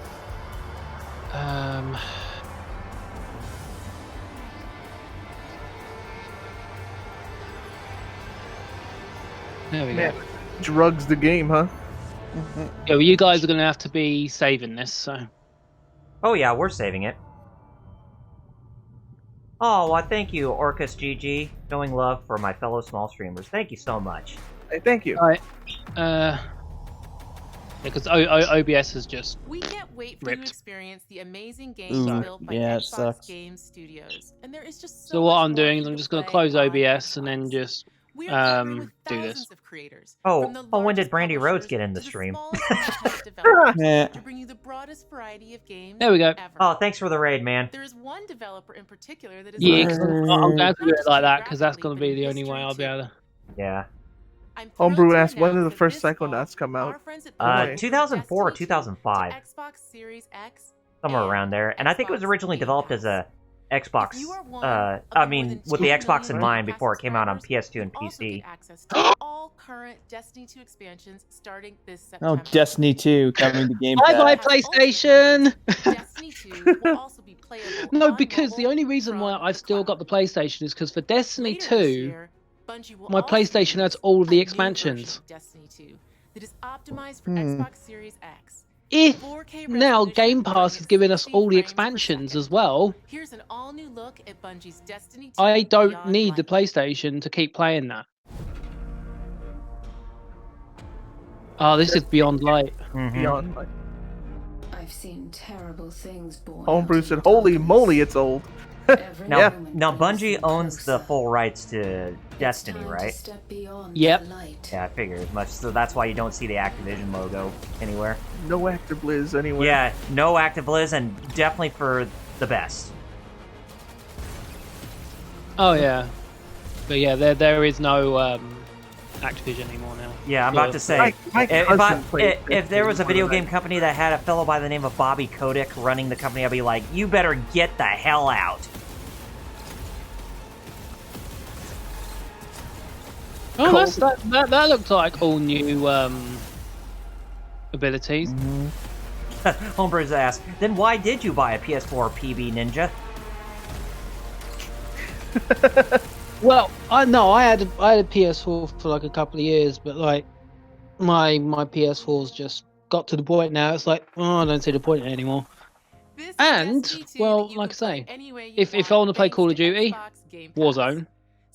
there we go. Drugs the game, huh? Yeah, well, you guys are gonna have to be saving this, so. Oh yeah, we're saving it. Oh, well, thank you, Orcus GG. Showing love for my fellow small streamers. Thank you so much. Hey, thank you. All right. Because OBS is just. We can't wait for ripped. you to experience the amazing games built by yeah, it Xbox sucks. Game Studios, and there is just So what I'm doing is I'm just gonna close OBS and then just do this. Oh, when did Brandy Rhodes get in the stream? Yeah. to bring you the broadest variety of games. There we go. Ever. Oh, thanks for the raid, man. There is one developer in particular that is Yeah, I'm glad to do it like that because that's gonna be the only way I'll be able to. Yeah. Homebrew asked, when did the first Psychonauts come out? 2004 or 2005. Xbox Series X. Somewhere around there. And I think it was originally developed as a Xbox, I mean, with the Xbox in mind before it came out on PS2 and PC. All current Destiny 2 expansions starting this Oh, September. Destiny 2 coming to Game Bye bye Pass. PlayStation. Destiny 2 will also be playable. No, because the only reason why I've still got the PlayStation is because for Destiny 2, my PlayStation has all of the expansions. Destiny 2 that is optimized for Xbox Series X. If now Game Pass is giving us all the expansions as well, Here's an all-new look at Bungie's Destiny 2 I don't Beyond need Light. the PlayStation to keep playing that. Oh, this is Beyond Light. Beyond Light. I've seen terrible things born. Homebrew said, holy moly, it's old. Now, now Bungie owns the full rights to Destiny, right? Yep. Yeah, I figured as much. So that's why you don't see the Activision logo anywhere. No ActiBliz anywhere. Yeah, no ActiBliz, and definitely for the best. Oh yeah, but yeah, there is no Activision anymore now. Yeah, I'm about to say, if there was a video game company that had a fellow by the name of Bobby Kotick running the company, I'd be like, you better get the hell out. Oh, that looked like all new abilities. Homebrew's asked, then why did you buy a PS4 PB Ninja? Well, I had a PS4 for like a couple of years, but like my PS4's just got to the point now. It's like, oh, I don't see the point in it anymore. And well, like I say, if I want to play Call of Duty, Warzone,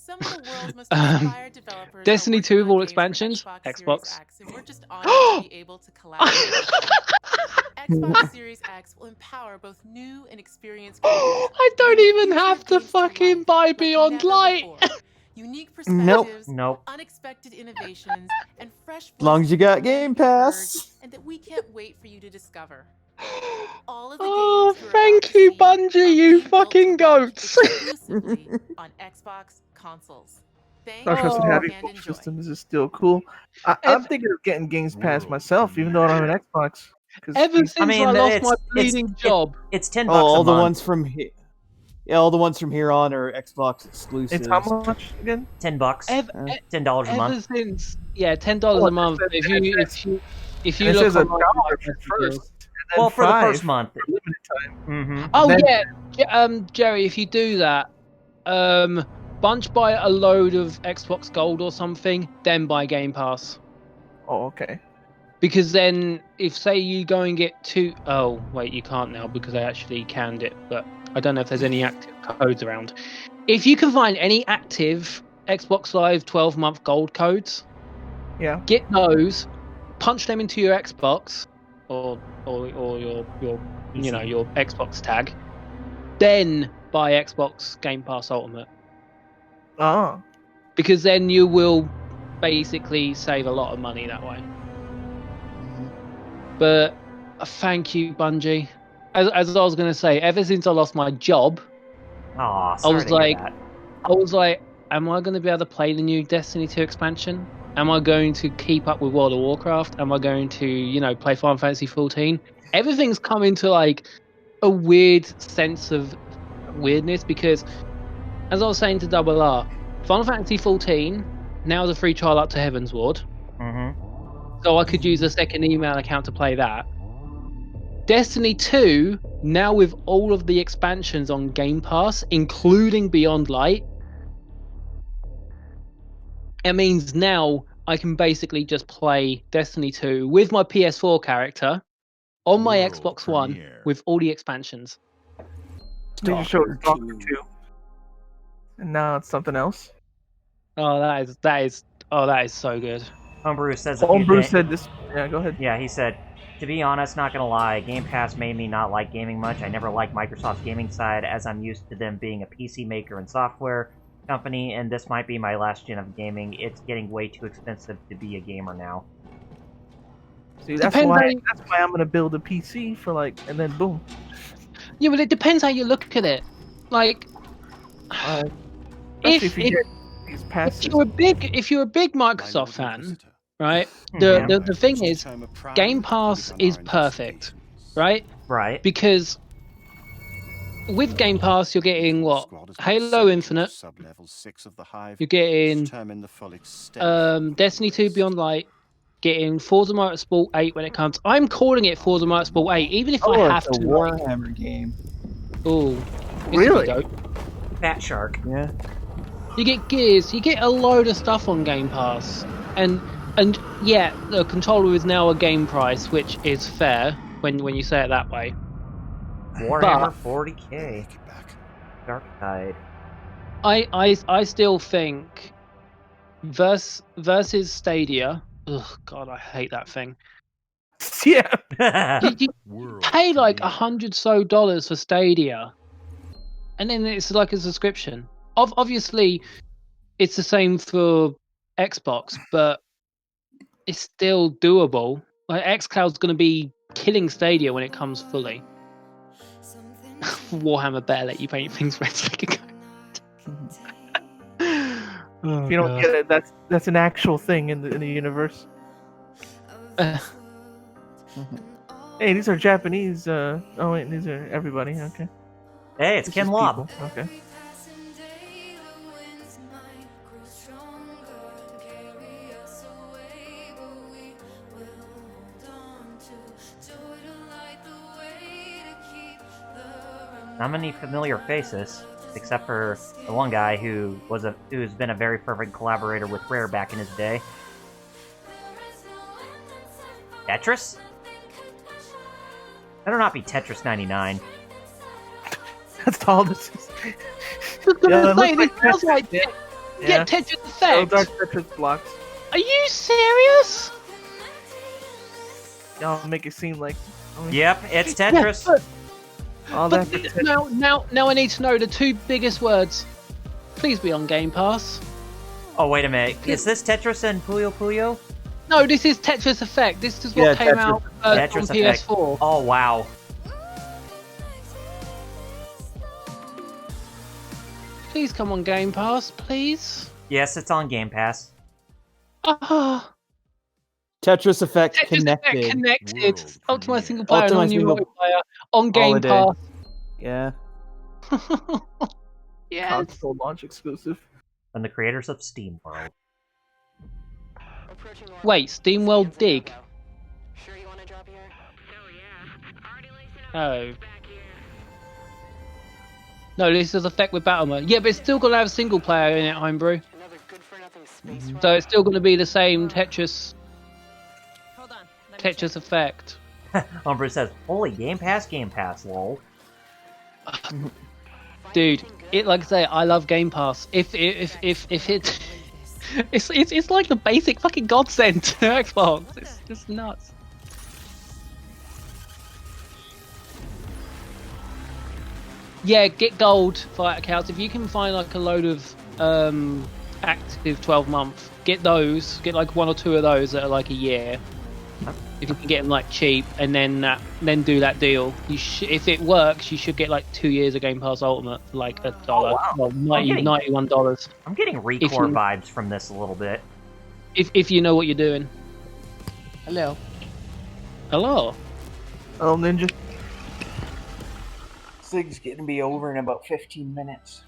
Some of the world's most inspired developers Destiny 2 with all expansions, Xbox. X, and we're just honored to be able to collaborate. Xbox Series X will empower both new and experienced creators. I don't even have to fucking buy Beyond Light. Unique perspectives, Nope. unexpected innovations, and fresh As long as you got Game Pass. and that we can't wait for you to discover. All of the Oh, games thank you, Bungie, you fucking goats. exclusively on Xbox consoles. I trust having both systems is still cool. I'm thinking of getting Games Pass myself, even though I don't have an Xbox. Ever since I lost my bleeding job, it's $10 all a the month. ones from here. Yeah, all the ones from here on are Xbox exclusives. It's how much again? $10. $10 a month. Ever since, yeah, $10 a month. If you it look says on $1 first. Well, for the first month. For limited time. Mm-hmm. Oh yeah, Jerry, if you do that, bunch buy a load of Xbox Gold or something, then buy Game Pass. Oh, okay. Because then, if say you go and get two, oh wait, you can't now because I actually canned it, but I don't know if there's any active codes around. If you can find any active Xbox Live 12-month Gold codes, yeah, get those, punch them into your Xbox or your your Xbox tag, then buy Xbox Game Pass Ultimate. Oh. Because then you will basically save a lot of money that way. But thank you, Bungie. As I was going to say, ever since I lost my job, I was like, am I going to be able to play the new Destiny 2 expansion? Am I going to keep up with World of Warcraft? Am I going to, play Final Fantasy 14? Everything's come into like a weird sense of weirdness because, as I was saying to Double R, Final Fantasy 14 now is a free trial up to Heaven's Ward. Mm-hmm. So I could use a second email account to play that. Destiny 2, now with all of the expansions on Game Pass, including Beyond Light, it means now I can basically just play Destiny 2 with my PS4 character on my Xbox One with all the expansions. They just showed Stalker 2. And now it's something else. Oh, that is so good. Homebrew says Homebrew said this. Yeah, go ahead. Yeah, he said, to be honest, not gonna lie, Game Pass made me not like gaming much. I never liked Microsoft's gaming side, as I'm used to them being a PC maker and software company, and this might be my last gen of gaming. It's getting way too expensive to be a gamer now. See, that's why I'm gonna build a PC for and then boom. Yeah, but it depends how you look at it. Like, if you're a big Microsoft fan, right? The thing is, Game Pass is perfect, right? Right. Because with Game Pass, you're getting what? Halo Infinite. You're getting Destiny 2 Beyond Light. Getting Forza Motorsport 8 when it comes. I'm calling it Forza Motorsport 8, even if I have it's to. a Warhammer game. Oh, really? Fat Shark. Yeah. You get Gears. You get a load of stuff on Game Pass, and yeah, the controller is now a game price, which is fair when you say it that way. Warhammer 40K. Dark Tide. I still think versus Stadia. Oh God, I hate that thing. Yeah. you pay like $100 for Stadia, and then it's like a subscription. Obviously, it's the same for Xbox, but it's still doable. Like xCloud's going to be killing Stadia when it comes fully. Warhammer better let you paint things red so you can go. If you don't get it, that's an actual thing in the universe. Hey, these are Japanese. Oh wait, these are everybody. Okay. Hey, it's Ken Lobb. Okay. Not many familiar faces, except for the one guy who's been a very perfect collaborator with Rare back in his day. Tetris? Better not be Tetris 99. That's all this is. This Yeah, Tetris Oh, Effect. Dark Tetris blocks. Are you serious? Y'all make it seem like. Yep, it's Tetris. All But that for Tetris. now I need to know the two biggest words. Please be on Game Pass. Oh, wait a minute. Is this Tetris and Puyo Puyo? No, this is Tetris Effect. This is what came out on Tetris Effect. PS4. Oh, wow. Please come on Game Pass, please. Yes, it's on Game Pass. Ah, Tetris Effect Tetris connected. Effect connected. Ultimate single player, Ultimate non-new single multiplayer on Game holiday. Pass. Yeah. Yes. Console launch exclusive. From the creators of SteamWorld. Wait, SteamWorld Dig. Oh. No, this is Effect with Battle Mode. Yeah, but it's still going to have single player in it, Homebrew. So it's still going to be the same Tetris Effect. Umbra says, holy, Game Pass, lol. Dude, it like I say, I love Game Pass. If it it's like the basic fucking godsend to Xbox. It's just nuts. Yeah, get gold fight accounts. If you can find like a load of active 12-month, get those. Get like 1 or 2 of those that are like a year. If you can get them like cheap, and then do that deal. If it works, you should get like 2 years of Game Pass Ultimate for like $1. wow. Well, $91. I'm getting Recore vibes from this a little bit. If you know what you're doing. Hello. Hello. Oh, Ninja. This thing's getting to be over in about 15 minutes.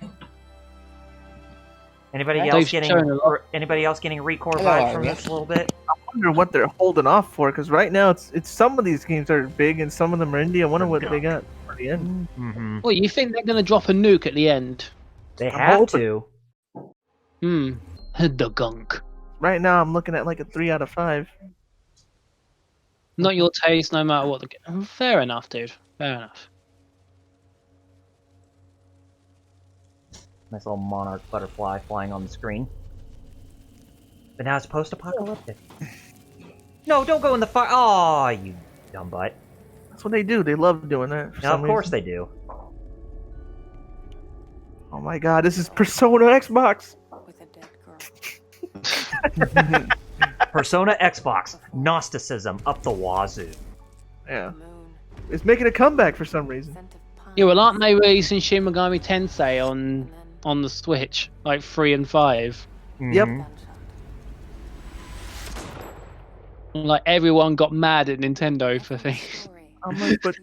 Anybody Yeah, else they've getting shown a lot. Recore Hello, vibes from Arya. this a little bit? I wonder what they're holding off for, because right now it's some of these games are big and some of them are indie. I wonder what they got for the end. Mm-hmm. Well, you think they're gonna drop a nuke at the end? They have to. The gunk. Right now I'm looking at like a 3 out of 5. Not your taste, no matter what. Fair enough, dude. Fair enough. Nice little monarch butterfly flying on the screen. But now it's post-apocalyptic. No, don't go in the fire. Oh, you dumb butt. That's what they do. They love doing that. No, of course they do. Oh my god, this is Persona Xbox. Persona Xbox. Gnosticism up the wazoo. Yeah. It's making a comeback for some reason. Yeah, well, aren't they releasing Shin Megami Tensei on the Switch, like 3 and 5? Yep. Like everyone got mad at Nintendo for things. I'm like, but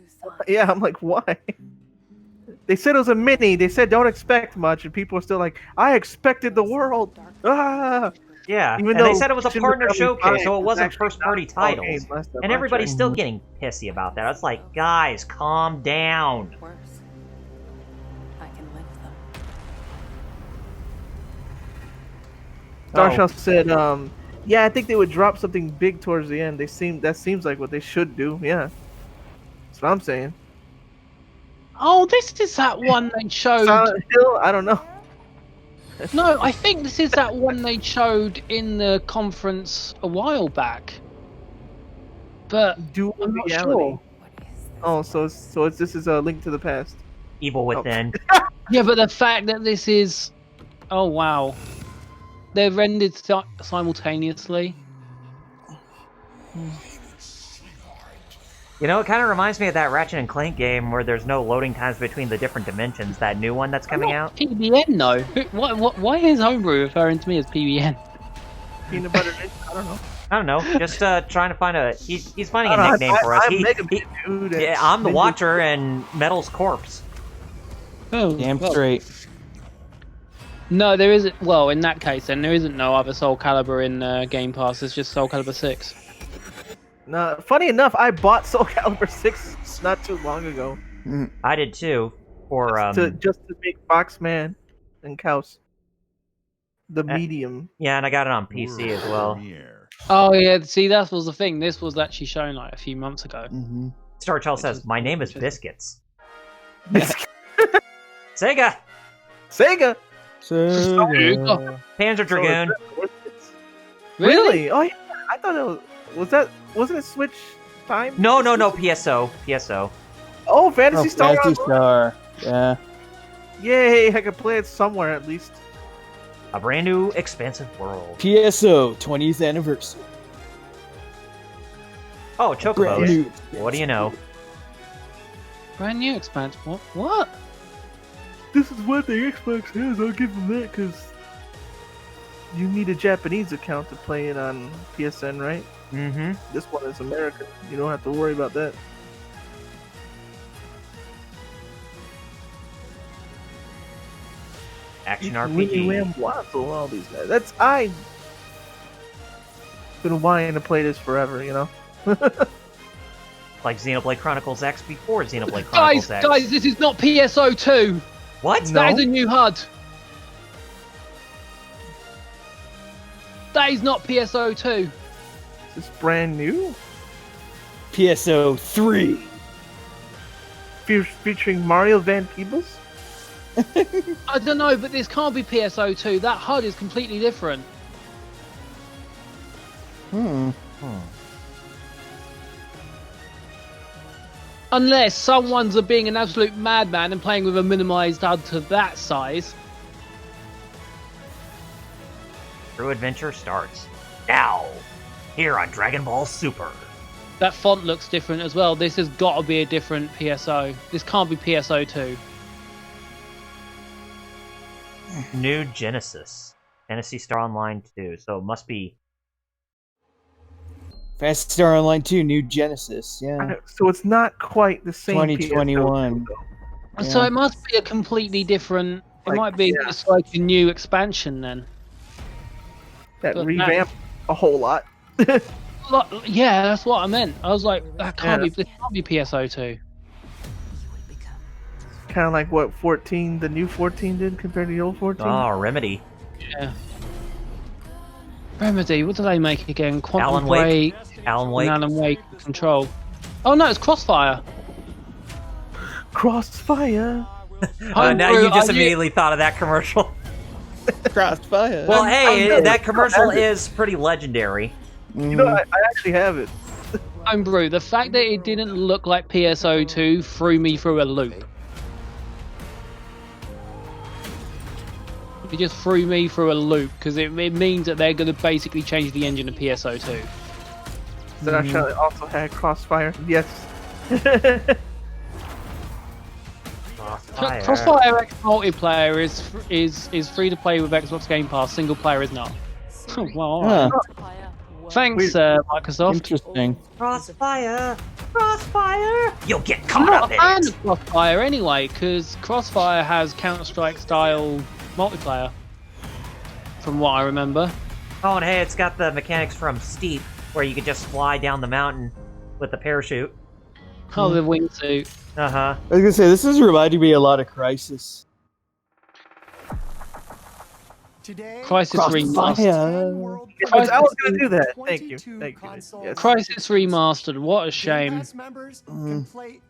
yeah, I'm like, why? They said it was a mini. They said don't expect much, and people are still like, I expected the world. Ah. Yeah, Even and they though said it was a Shin partner Megami showcase, 5 so it is wasn't actually first-party not a small titles. game, last time And I everybody's checked. still getting pissy about that. I was like, guys, calm down. Starshell said, yeah, I think they would drop something big towards the end. That seems like what they should do. Yeah, that's what I'm saying. Oh, this is that one they showed. Silent Hill? I don't know. No, I think this is that one they showed in the conference a while back. But Dual I'm not reality. sure. Oh, this is a Link to the Past. Evil Within. Yeah, but the fact that this is, oh wow, they're rendered simultaneously. You know, it kind of reminds me of that Ratchet and Clank game where there's no loading times between the different dimensions. That new one that's coming out. PBN though. Why is Homebrew referring to me as PBN? Peanut butter Ninja? I don't know. I don't know. Just trying to find a. He's finding I a don't know, nickname for us. I'm Mega Man, dude. Yeah, I'm the Watcher and Metal's Corpse. Oh, Damn straight. No, there isn't. Well, in that case, then there isn't no other Soul Calibur in Game Pass. It's just Soul Calibur 6. No, funny enough, I bought Soul Calibur 6 not too long ago. I did too. For just to make Foxman and Kaus the medium. Yeah, and I got it on PC as well. Oh yeah, see that was the thing. This was actually shown like a few months ago. Star Child says, "My name is Biscuits." Sega. Sega. Panzer Dragoon. Really? Oh yeah. I thought it wasn't it Switch time? No, PSO. PSO. Oh, Fantasy Star. Fantasy Star. Yeah. Yay! I could play it somewhere at least. A brand new expansive world. PSO 20th anniversary. Oh, Chocobos. What do you know? Brand new expanse. What? This is what the Xbox has. I'll give them that because you need a Japanese account to play it on PSN, right? Mm-hmm. This one is American. You don't have to worry about that. Action Willy RPG. Ram Wazzle, all these guys. I've been wanting to play this forever, you know? Like Xenoblade Chronicles X before Xenoblade Chronicles X. Guys, this is not PSO 2. What? That is a new HUD. That is not PSO 2. Is this brand new? PSO 3. Featuring Mario Van Peebles? I don't know, but this can't be PSO 2. That HUD is completely different. Unless someone's being an absolute madman and playing with a minimized HUD to that size. True adventure starts now. Here on Dragon Ball Super. That font looks different as well. This has got to be a different PSO. This can't be PSO 2. New Genesis. Fantasy Star Online 2. So it must be. Fantasy Star Online 2, New Genesis. Yeah. So it's not quite the same. 2021. So it must be a completely different. It might be just like a new expansion then. That revamped a whole lot. Yeah, that's what I meant. I was like, that can't be. This can't be PSO 2. Kind of like what 14, the new 14 did compared to the old 14. Oh, Remedy. Yeah. Remedy, what did they make again? Quantum Alan Wake. Break, Alan Wake. and Alan Wake Control. Oh no, it's Crossfire. Crossfire. Now you just immediately thought of that commercial. Crossfire. Well, hey, that commercial is pretty legendary. You know, I actually have it. Homebrew, the fact that it didn't look like PSO 2 threw me through a loop. It just threw me through a loop because it means that they're going to basically change the engine of PSO 2. That actually also had Crossfire. Yes. Crossfire X multiplayer is free to play with Xbox Game Pass. Single player is not. Well, all right. Thanks, Microsoft. Interesting. Crossfire. You'll get I'm caught not up a in fan it. of Crossfire anyway, because Crossfire has Counter-Strike style multiplayer, from what I remember. Oh, and hey, it's got the mechanics from Steep, where you could just fly down the mountain with the parachute. Oh, the wingsuit. Uh-huh. I was gonna say, this is reminding me a lot of Crisis. Today, Crisis Remastered. I was going to do that. Thank you. Yes. Crisis Remastered. What a shame.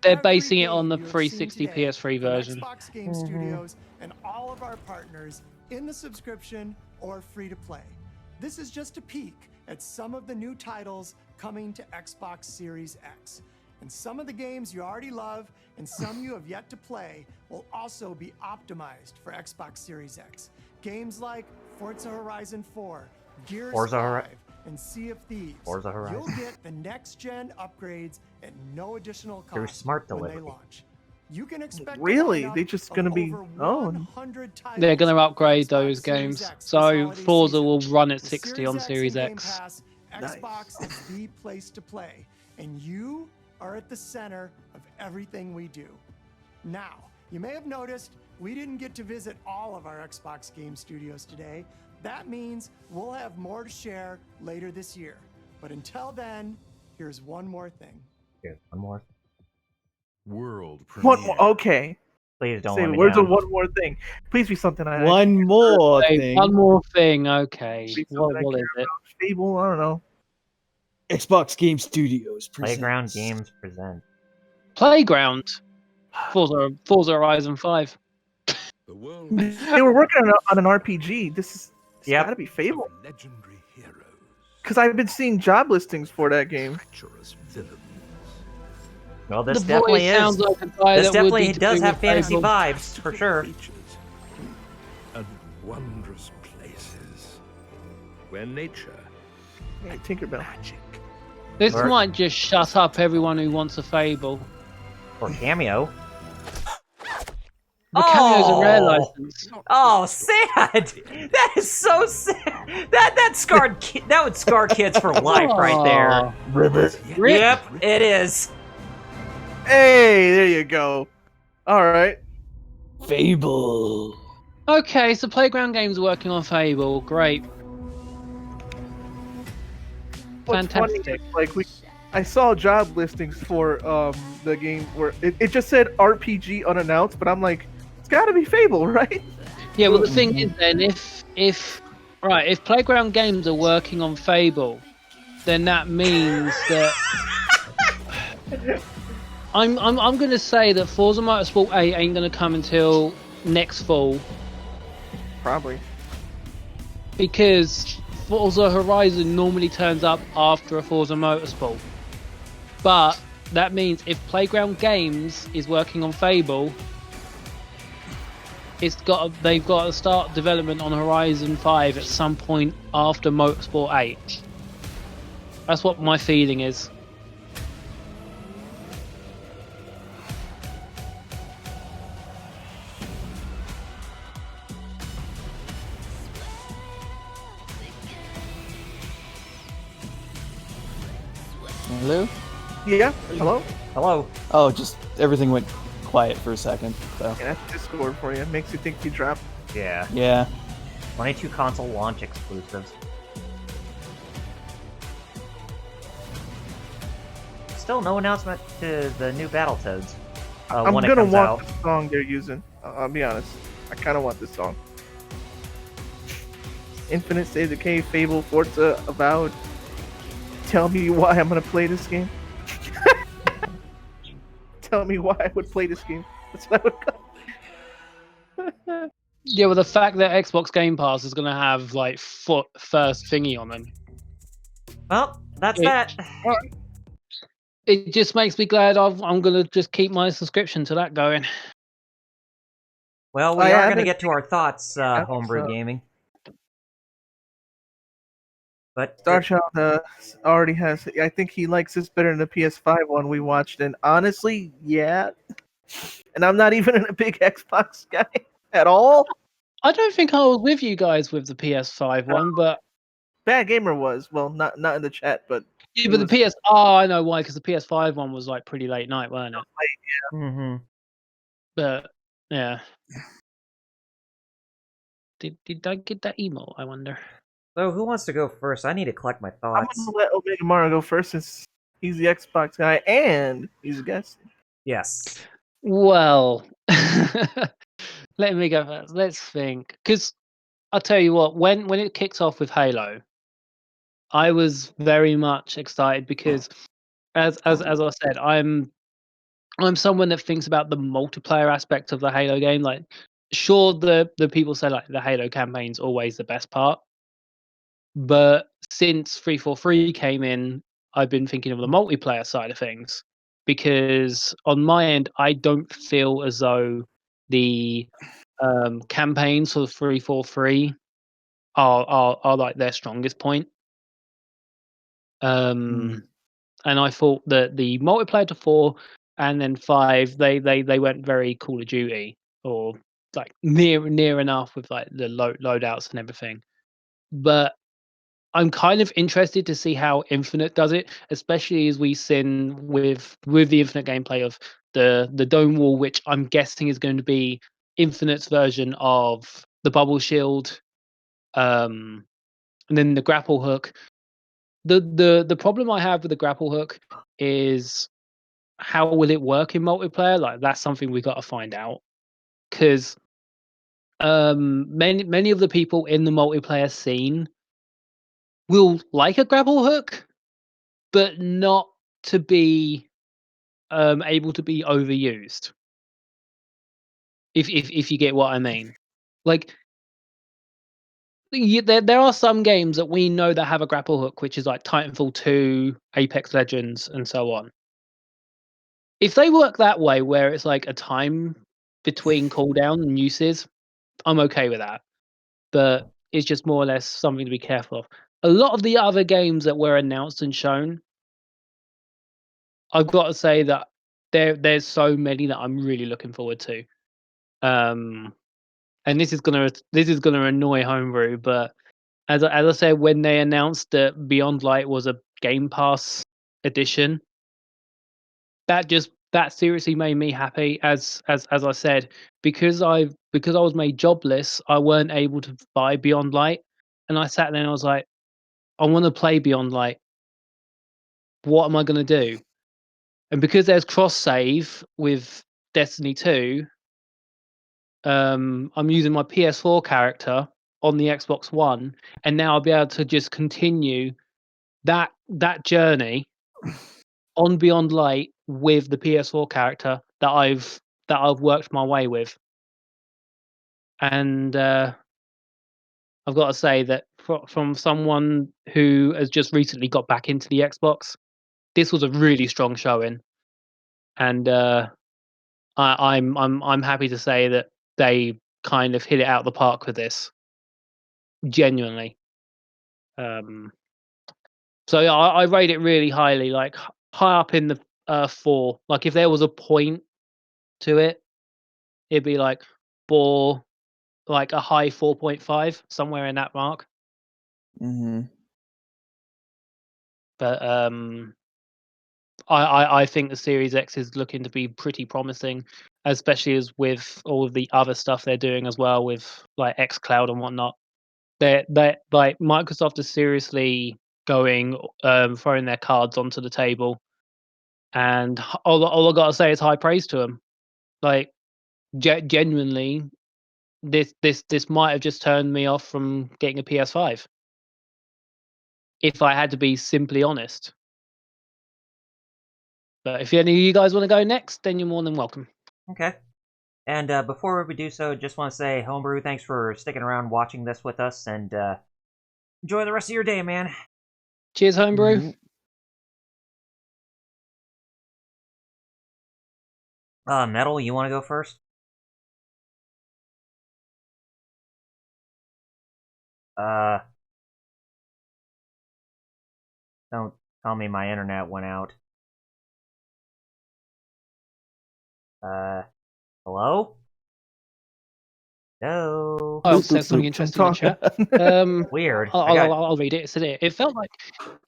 They're basing it on the 360 PS3 version. Xbox Game Studios and all of our partners in the subscription or free to play. This is just a peek at some of the new titles coming to Xbox Series X. And some of the games you already love and some you have yet to play will also be optimized for Xbox Series X. Games like Forza Horizon 4, Gears 5, and Sea of Thieves. Forza Horizon. You'll get the next-gen upgrades at no additional Through cost smart when they delivery. launch. You can expect Really? They just going to be... Oh. They're going to upgrade those games. So Forza will run at 60 on Series X. Xbox is the place to play. And you are at the center of everything we do. Now, you may have noticed we didn't get to visit all of our Xbox Game Studios today. That means we'll have more to share later this year. But until then, here's one more thing. Here's one more. World One more. Okay. Please don't Say, let me where's the down. one more thing? Please be something I One more thing. One more thing. Okay. Be What something I is care it? about. Fable. I don't know. Xbox Game Studios presents. Playground Games present. Playground. Forza Horizon 5. They were working on an RPG. This gotta be Fable. Because I've been seeing job listings for that game. Well, this The definitely voice sounds is. like a guy This that would be definitely does doing have a fantasy Fable. vibes for sure. And wondrous places where nature Hey, Tinkerbell. This Or- might just shut up everyone who wants a Fable. Or Cameo. The Cameo's a rare Oh! license. Oh, sad! That is so sad. That scarred. That would scar kids for life right there. Ribbit. Yep, it is. Hey, there you go. All right. Fable. Okay, so Playground Games are working on Fable. Great. What's funny Fantastic. is, like I saw job listings for the game where it just said RPG unannounced, but I'm like, it's got to be Fable, right? Yeah, well, the thing is, then, if Playground Games are working on Fable, then that means that I'm going to say that Forza Motorsport 8 ain't going to come until next fall, Probably. because Forza Horizon normally turns up after a Forza Motorsport. But that means if Playground Games is working on Fable, they've got to start development on Horizon 5 at some point after Motorsport 8. That's what my feeling is. Hello? Yeah. Hello. Hello. Oh, just everything went quiet for a second. So. Yeah, that's Discord for you. Makes you think you dropped. Yeah. Yeah. 22 console launch exclusives. Still no announcement to the new Battletoads. I'm when it gonna comes want out. the song they're using. I'll be honest. I kind of want this song. Infinite Save the Decay, Fable, Forza, Avowed. Tell me why I'm gonna play this game. Tell me why I would play this game. That's what I would go. Yeah, well, the fact that Xbox Game Pass is going to have like first thingy on them. Well, that's that. It just makes me glad I'm going to just keep my subscription to that going. Well, we are going to get to our thoughts, homebrew gaming. But Starchild already has. I think he likes this better than the PS5 one we watched, and honestly, yeah. And I'm not even a big Xbox guy at all. I don't think I was with you guys with the PS5 one, but Bad Gamer was. Well, not in the chat, but yeah, but the Oh, I know why, because the PS5 one was like pretty late night, weren't it? Yeah. Mm-hmm. But yeah. Did I get that email? I wonder. So who wants to go first? I need to collect my thoughts. I'm gonna let Omega Mara go first since he's the Xbox guy and he's a guest. Yes. Well, let me go first. Let's think, because I'll tell you what. When it kicks off with Halo, I was very much excited because, as I said, I'm someone that thinks about the multiplayer aspect of the Halo game. Like, sure, the people say like the Halo campaign's always the best part, but since 343 came in, I've been thinking of the multiplayer side of things, because on my end, I don't feel as though the campaigns for 343 are like their strongest point. And I thought that the multiplayer to 4 and then 5, they went very Call of Duty, or like near enough with like the loadouts and everything. But I'm kind of interested to see how Infinite does it, especially as we seen with the Infinite gameplay of the dome wall, which I'm guessing is going to be Infinite's version of the bubble shield, and then the grapple hook. The problem I have with the grapple hook is how will it work in multiplayer? Like, that's something we got to find out, because many of the people in the multiplayer scene will like a grapple hook, but not to be able to be overused. If you get what I mean, like there are some games that we know that have a grapple hook, which is like Titanfall 2, Apex Legends, and so on. If they work that way, where it's like a time between cooldown and uses, I'm okay with that. But it's just more or less something to be careful of. A lot of the other games that were announced and shown, I've got to say that there's so many that I'm really looking forward to. And this is gonna annoy Homebrew, but as I said, when they announced that Beyond Light was a Game Pass edition, that seriously made me happy. As I said, because I was made jobless, I weren't able to buy Beyond Light, and I sat there and I was like, I want to play Beyond Light. What am I going to do? And because there's cross save with Destiny 2, I'm using my PS4 character on the Xbox One, and now I'll be able to just continue that journey on Beyond Light with the PS4 character that I've worked my way with. And I've got to say that from someone who has just recently got back into the Xbox, this was a really strong showing, and I'm happy to say that they kind of hit it out of the park with this, genuinely. So yeah, I rate it really highly, like high up in the 4. Like if there was a point to it, it'd be like 4, like a high 4.5, somewhere in that mark. Mm-hmm. But I think the Series X is looking to be pretty promising, especially as with all of the other stuff they're doing as well with like xCloud and whatnot. They like Microsoft is seriously going throwing their cards onto the table, and all I gotta say is high praise to them. Like genuinely, this might have just turned me off from getting a PS5 if I had to be simply honest. But if any of you guys want to go next, then you're more than welcome. Okay. And before we do so, just want to say, Homebrew, thanks for sticking around watching this with us, and enjoy the rest of your day, man. Cheers, Homebrew. Metal, you want to go first? Don't tell me my internet went out. Hello? No. Oh, says something interesting in the chat. Weird. I'll read it. It said it felt like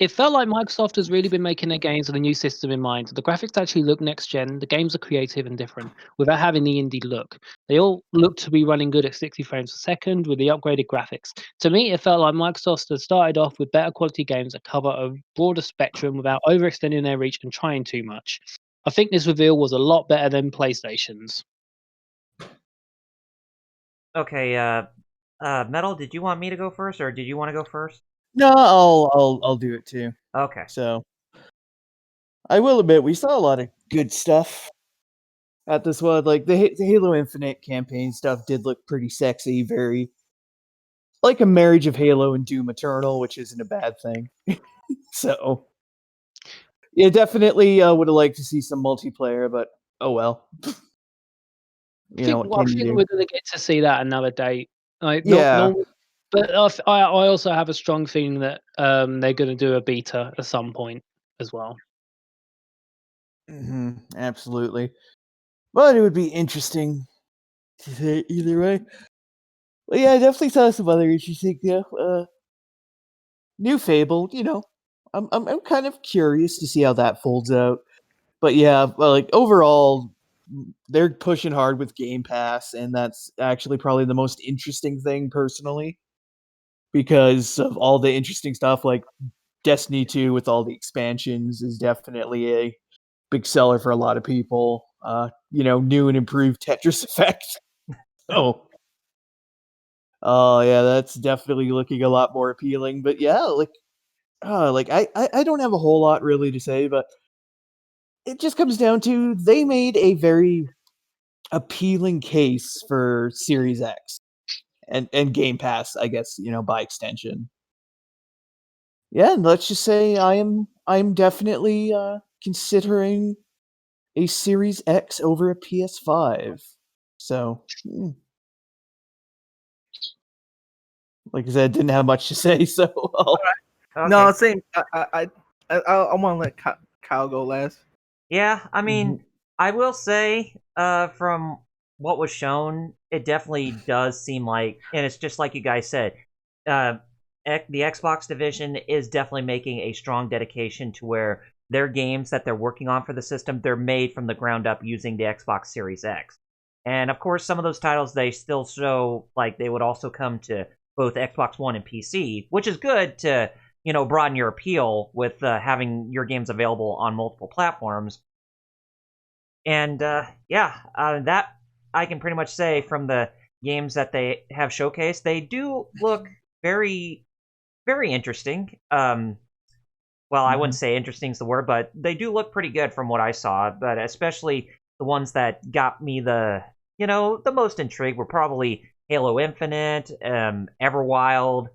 Microsoft has really been making their games with a new system in mind. The graphics actually look next gen. The games are creative and different without having the indie look. They all look to be running good at 60 frames per second with the upgraded graphics. To me, it felt like Microsoft had started off with better quality games that cover a broader spectrum without overextending their reach and trying too much. I think this reveal was a lot better than PlayStation's. Okay, Metal, did you want me to go first, or did you want to go first? No, I'll do it too. Okay. So, I will admit we saw a lot of good stuff at this one. Like the Halo Infinite campaign stuff did look pretty sexy, very like a marriage of Halo and Doom Eternal, which isn't a bad thing. So, yeah, definitely would have liked to see some multiplayer, but oh well. I think we're going to get to see that another day. Like, yeah. But I also have a strong feeling that they're going to do a beta at some point as well. Mm-hmm, absolutely. But it would be interesting to say either way. Well, yeah, I definitely saw some other interesting stuff. New Fable, I'm kind of curious to see how that folds out. But yeah, well, like overall, they're pushing hard with Game Pass, and that's actually probably the most interesting thing personally, because of all the interesting stuff like Destiny 2 with all the expansions is definitely a big seller for a lot of people. New and improved Tetris Effect. Oh yeah, that's definitely looking a lot more appealing. But yeah, I don't have a whole lot really to say, but it just comes down to they made a very appealing case for Series X and Game Pass, I guess, by extension. Yeah, and let's just say I'm definitely considering a Series X over a PS5. So, like I said, I didn't have much to say, so Okay. No, same. I want to let Kyle go last. Yeah, I mean, I will say, from what was shown, it definitely does seem like, and it's just like you guys said, the Xbox division is definitely making a strong dedication to where their games that they're working on for the system, they're made from the ground up using the Xbox Series X. And of course, some of those titles they still show like they would also come to both Xbox One and PC, which is good to broaden your appeal with having your games available on multiple platforms. And that I can pretty much say from the games that they have showcased, they do look very, very interesting. Well, I wouldn't say interesting is the word, but they do look pretty good from what I saw. But especially the ones that got me the most intrigued were probably Halo Infinite, Everwild,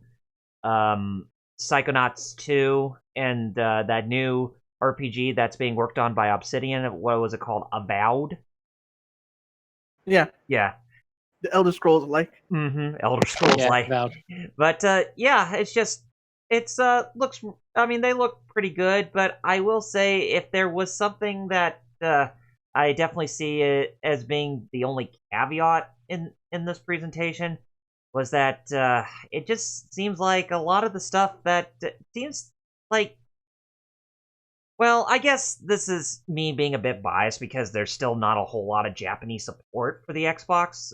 Psychonauts 2, and that new RPG that's being worked on by Obsidian. What was it called? Avowed? Yeah. Yeah. The Elder Scrolls like. Elder Scrolls like. Avowed. But it's just looks. I mean, they look pretty good. But I will say, if there was something that I definitely see it as being the only caveat in this presentation, was that it just seems like a lot of the stuff that seems like. Well, I guess this is me being a bit biased because there's still not a whole lot of Japanese support for the Xbox,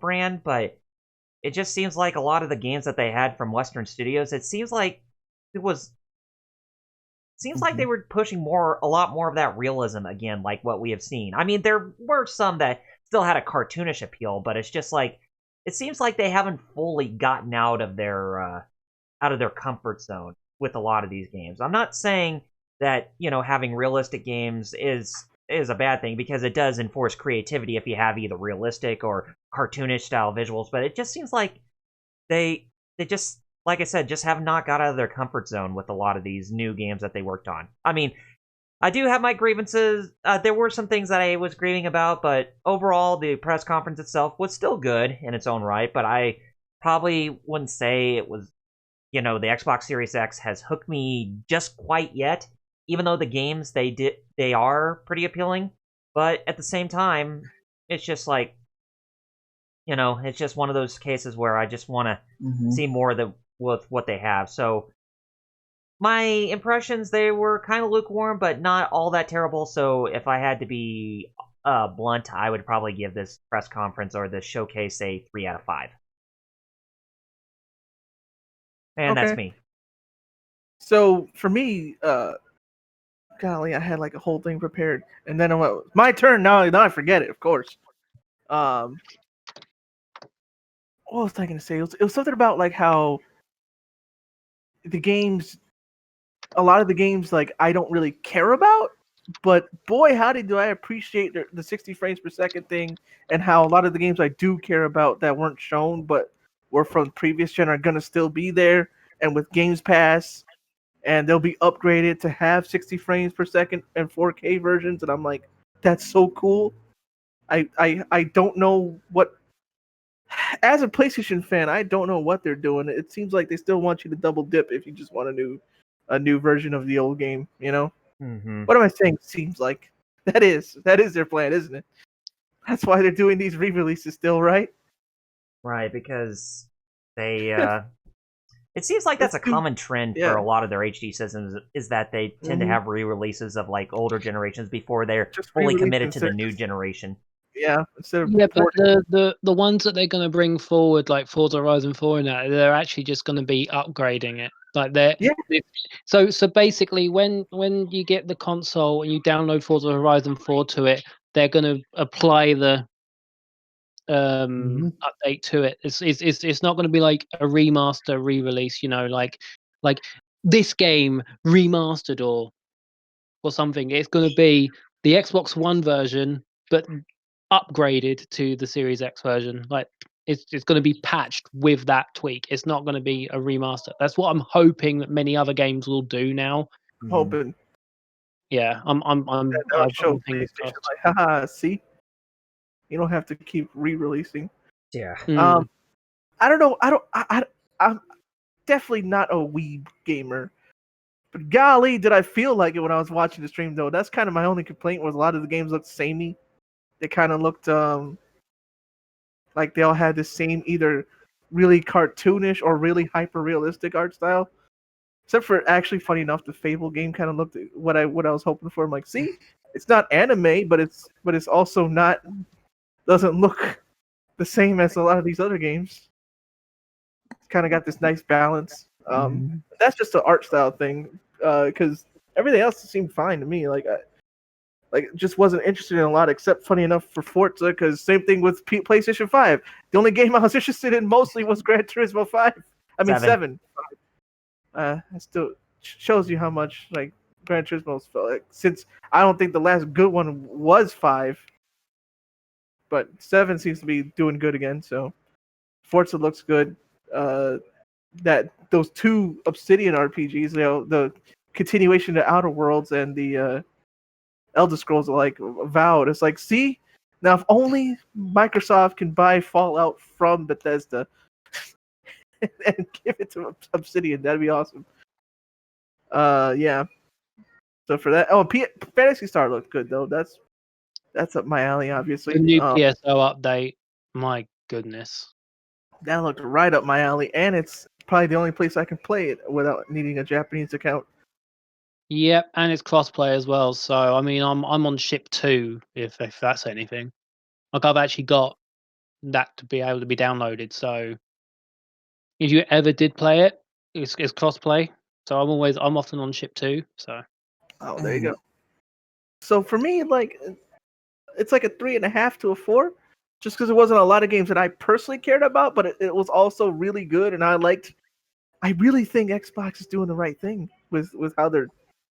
brand, but it just seems like a lot of the games that they had from Western studios, it seems like like they were pushing a lot more of that realism again, like what we have seen. I mean, there were some that still had a cartoonish appeal, but it's just like it seems like they haven't fully gotten out of their comfort zone with a lot of these games. I'm not saying that having realistic games is a bad thing, because it does enforce creativity if you have either realistic or cartoonish style visuals, but it just seems like they just, like I said, just have not got out of their comfort zone with a lot of these new games that they worked on. I mean, I do have my grievances. There were some things that I was grieving about, but overall, the press conference itself was still good in its own right, but I probably wouldn't say it was, the Xbox Series X has hooked me just quite yet, even though the games they are pretty appealing. But at the same time, it's just like, it's just one of those cases where I just want to see more with what they have. So my impressions, they were kind of lukewarm, but not all that terrible. So if I had to be blunt, I would probably give this press conference or this showcase a 3 out of 5. And that's me. So for me, golly, I had like a whole thing prepared, and then I went, my turn. Now I forget it. Of course. What was I going to say? It was something about like how the games, a lot of the games, like I don't really care about, but boy, howdy, do I appreciate the 60 frames per second thing, and how a lot of the games I do care about that weren't shown but were from previous gen are gonna still be there, and with Games Pass, and they'll be upgraded to have 60 frames per second and 4K versions, and I'm like, that's so cool. I don't know what, as a PlayStation fan, I don't know what they're doing. It seems like they still want you to double dip if you just want a new version of the old game, Mm-hmm. What am I saying? Seems like that is their plan, isn't it? That's why they're doing these re-releases still, right? Right, because they it seems like that's a common trend for a lot of their HD systems, is that they tend to have re-releases of like older generations before they're just fully committed to the new generation. Yeah, instead of but the ones that they're going to bring forward, like Forza Horizon 4 and that, they're actually just going to be upgrading it. Like so basically, when you get the console and you download Forza Horizon 4 to it, they're going to apply the update to it. It's not going to be like a remaster re-release, like this game remastered or something. It's going to be the Xbox One version, but upgraded to the Series X version. Like it's going to be patched with that tweak. It's not going to be a remaster. That's what I'm hoping that many other games will do now. Hoping. Yeah, I'm That'll show fingers PlayStation crossed. like, haha, see, you don't have to keep re-releasing. Yeah. I don't know. I'm definitely not a Wii gamer. But golly, did I feel like it when I was watching the stream, though. That's kind of my only complaint, was a lot of the games looked samey. They kind of looked like they all had the same either really cartoonish or really hyper-realistic art style. Except for, actually, funny enough, the Fable game kind of looked what I was hoping for. I'm like, see, it's not anime, but it's also not, doesn't look the same as a lot of these other games. It's kind of got this nice balance. That's just an art style thing, because everything else seemed fine to me. Like just wasn't interested in a lot, except funny enough for Forza, because same thing with PlayStation 5. The only game I was interested in mostly was Gran Turismo 5. I mean 7. It still shows you how much like Gran Turismo felt like, since I don't think the last good one was 5, but 7 seems to be doing good again. So Forza looks good. That those two Obsidian RPGs, the continuation of Outer Worlds and the Elder Scrolls, are like Avowed. It's like, see, now if only Microsoft can buy Fallout from Bethesda and give it to Obsidian, that'd be awesome. Yeah. So for that, Fantasy Star looked good though. That's up my alley, obviously. The new PSO update, my goodness. That looked right up my alley, and it's probably the only place I can play it without needing a Japanese account. Yep, and it's crossplay as well. So I mean, I'm on ship 2, if that's anything. Like I've actually got that to be able to be downloaded. So if you ever did play it, it's crossplay. So I'm often on ship 2. So there you go. So for me, like, it's like a 3.5 to a 4, just because there wasn't a lot of games that I personally cared about, but it was also really good, and I really think Xbox is doing the right thing with how they're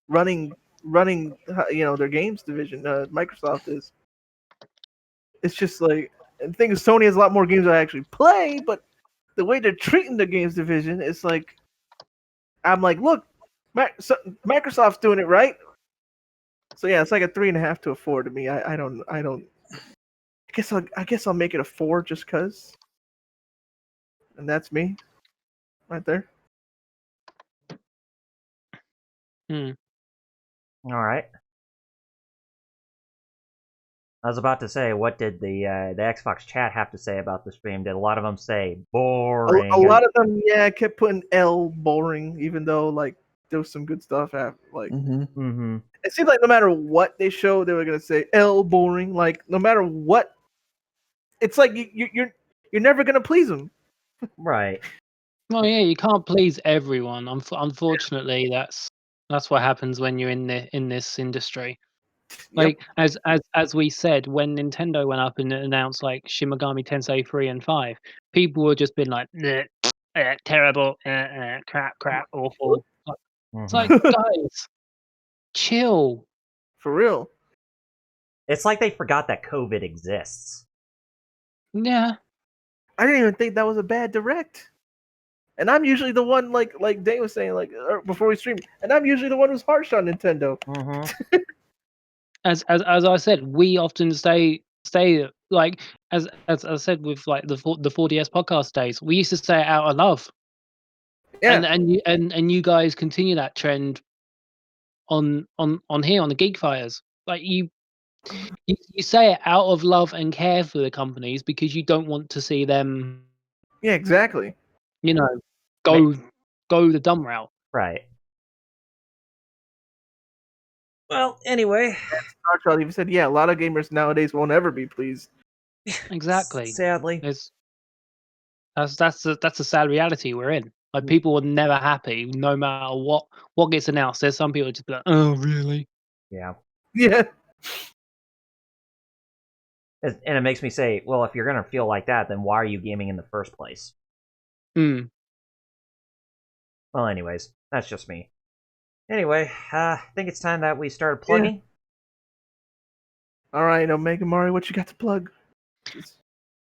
running their games division. Microsoft is. It's just like, the thing is, Sony has a lot more games that I actually play, but the way they're treating the games division, it's like, I'm like, look, Microsoft's doing it right. So yeah, it's like a 3.5 to a 4 to me. I don't. I guess I'll make it a 4 just cause. And that's me, right there. All right. I was about to say, what did the Xbox chat have to say about the stream? Did a lot of them say boring? A lot of them, yeah, kept putting L boring, even though like there was some good stuff. Like, it seemed like no matter what they showed, they were gonna say L boring. Like no matter what, it's like you're never gonna please them. Right. well, yeah, you can't please everyone. Unfortunately, that's what happens when you're in this industry. Like as we said, when Nintendo went up and announced like Shin Megami Tensei 3 and 5, people were just been like, terrible, crap, awful. It's like, guys, chill. For real. It's like they forgot that COVID exists. Yeah. I didn't even think that was a bad direct. And I'm usually the one, like Dave was saying, like before we stream, and I'm usually the one who's harsh on Nintendo. As I said, we often stay like as I said with like the 4DS podcast days, we used to say it out of love. Yeah. And you guys continue that trend on here on the Geek Fires. Like you say it out of love and care for the companies because you don't want to see them. Yeah, exactly. You know, go the dumb route. Right. Well, anyway, Star Child even said, yeah, a lot of gamers nowadays won't ever be pleased. Exactly. Sadly, that's a sad reality we're in. Like people are never happy, no matter what gets announced. There's some people just be like, "Oh, really?" Yeah. Yeah. And it makes me say, well, if you're gonna feel like that, then why are you gaming in the first place? Hmm. Well, anyways, that's just me. Anyway, I think it's time that we started plugging. All right, Omega Mario, what you got to plug?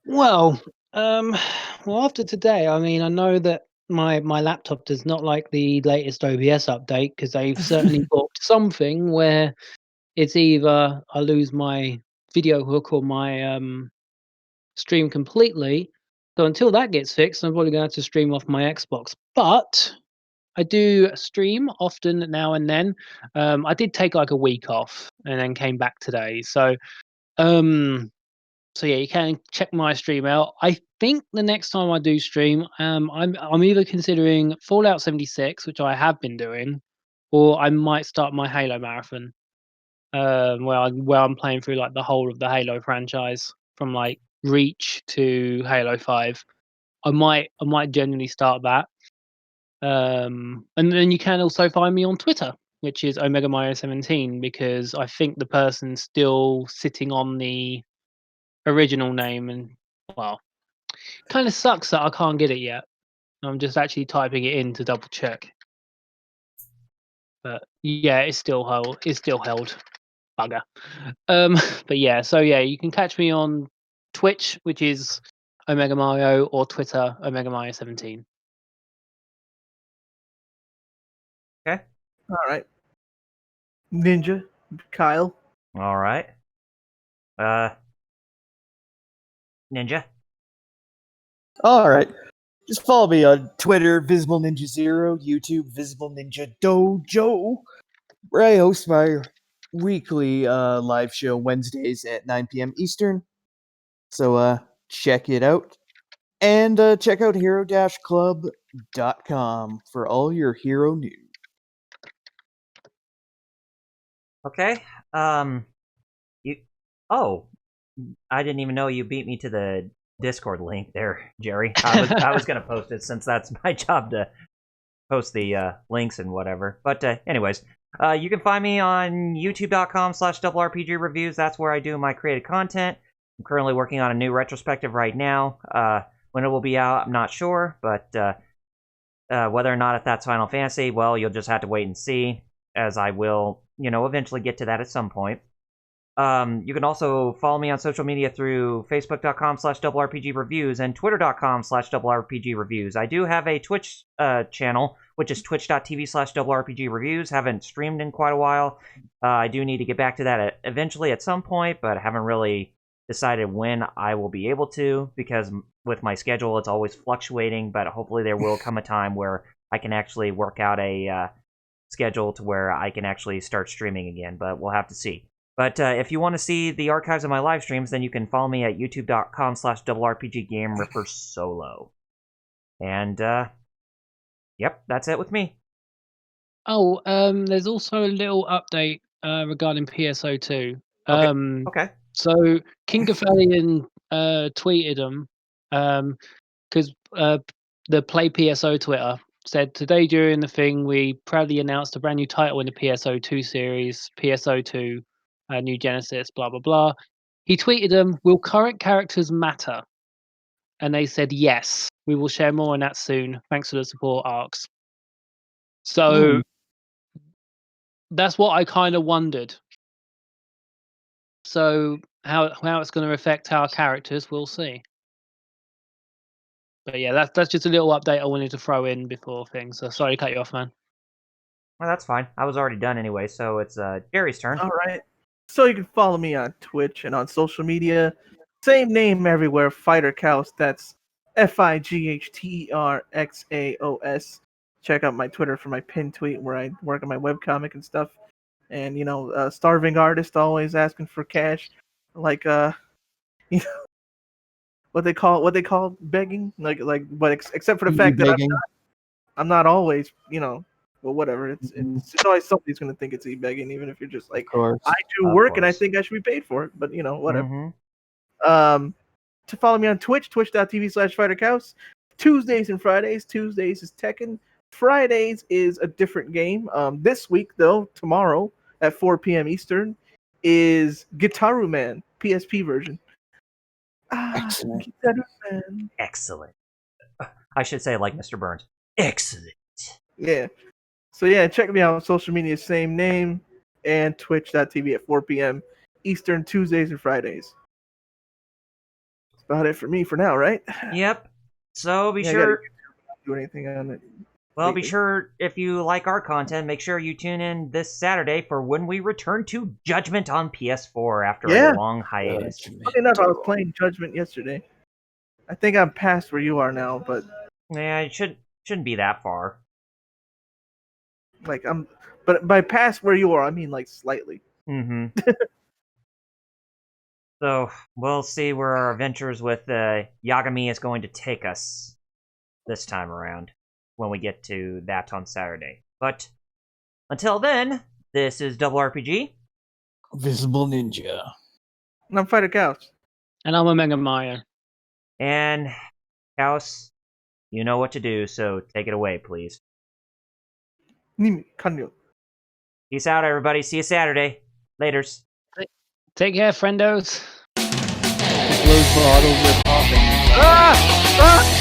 Well, after today, I mean, I know that my laptop does not like the latest OBS update because they've certainly got something where it's either I lose my video hook or my stream completely. So until that gets fixed, I'm probably going to have to stream off my Xbox. But I do stream often now and then. I did take like a week off and then came back today. So yeah, you can check my stream out. I think the next time I do stream, I'm either considering Fallout 76, which I have been doing, or I might start my Halo marathon, where I'm playing through like the whole of the Halo franchise from like Reach to Halo 5. I might genuinely start that. And then you can also find me on Twitter, which is Omega Mario 17, because I think the person's still sitting on the original name, and well, kind of sucks that I can't get it yet. I'm just actually typing it in to double check. But yeah, it's still held. It's still held. Bugger. But yeah, so yeah, you can catch me on Twitch, which is Omega Mario, or Twitter, Omega Mario 17. Okay. All right. Ninja, Kyle. All right. Ninja. All right. Just follow me on Twitter, Visible Ninja Zero, YouTube, Visible Ninja Dojo, where I host my weekly live show Wednesdays at 9 p.m. Eastern. So check it out. And check out hero-club.com for all your hero news. Okay. You. Oh, I didn't even know you beat me to the Discord link there, Jerry. I was gonna post it since that's my job to post the links and whatever. But anyways, you can find me on youtube.com/doublerpg reviews. That's where I do my created content. I'm currently working on a new retrospective right now. When it will be out, I'm not sure, but whether or not if that's Final Fantasy, well, you'll just have to wait and see, as I will, eventually get to that at some point. You can also follow me on social media through facebook.com/doublerpgreviews and twitter.com/doublerpgreviews. I do have a Twitch channel, which is twitch.tv/doublerpgreviews. Haven't streamed in quite a while. I do need to get back to that eventually at some point, but I haven't really decided when I will be able to, because with my schedule, it's always fluctuating, but hopefully there will come a time where I can actually work out a schedule to where I can actually start streaming again, but we'll have to see. But if you want to see the archives of my live streams, then you can follow me at youtube.com/doublerpggamerippersolo. And, yep, that's it with me. Oh, there's also a little update regarding PSO2. Okay. So King Gathalion tweeted them because the Play PSO Twitter said, today during the thing, we proudly announced a brand new title in the PSO2 series, PSO2, New Genesis, blah, blah, blah. He tweeted them, will current characters matter? And they said, yes, we will share more on that soon. Thanks for the support, Arcs. So that's what I kind of wondered. So how it's going to affect our characters, we'll see. But yeah, that's just a little update I wanted to throw in before things. So sorry to cut you off, man. Well, that's fine. I was already done anyway, so it's Jerry's turn. All right. So you can follow me on Twitch and on social media. Same name everywhere, Fighter Chaos. That's FIGHTERXAOS. Check out my Twitter for my pinned tweet where I work on my webcomic and stuff. And starving artist always asking for cash, like what they call begging, but except for the fact that I'm not always, well, whatever. It's always somebody's gonna think it's e-begging, even if you're just like, I do work and I think I should be paid for it, but whatever. To follow me on Twitch, twitch.tv/fightercouse. Tuesdays and Fridays. Tuesdays is Tekken. Fridays is a different game. This week though, tomorrow at 4 p.m. Eastern is Gitaru Man PSP version. Excellent. Gitaru Man. Excellent. I should say like Mr. Burns. Excellent. Yeah. So yeah, check me out on social media, same name, and twitch.tv at 4 p.m. Eastern Tuesdays and Fridays. That's about it for me for now, right? Yep. So be Yeah, sure. I gotta do anything on it. Well, be sure if you like our content, make sure you tune in this Saturday for when we return to Judgment on PS4 after a long hiatus. Funny enough, I was playing Judgment yesterday. I think I'm past where you are now, but yeah, it shouldn't be that far. Like but by past where you are, I mean like slightly. Mm-hmm. So we'll see where our adventures with Yagami is going to take us this time around when we get to that on Saturday. But until then, this is Double RPG. Visible Ninja. And I'm Fighter Chaos. And I'm a Mega Maya. And Chaos, you know what to do, so take it away, please. Peace out, everybody. See you Saturday. Laters. Take care, friendos. Blue bottle with popping. Ah!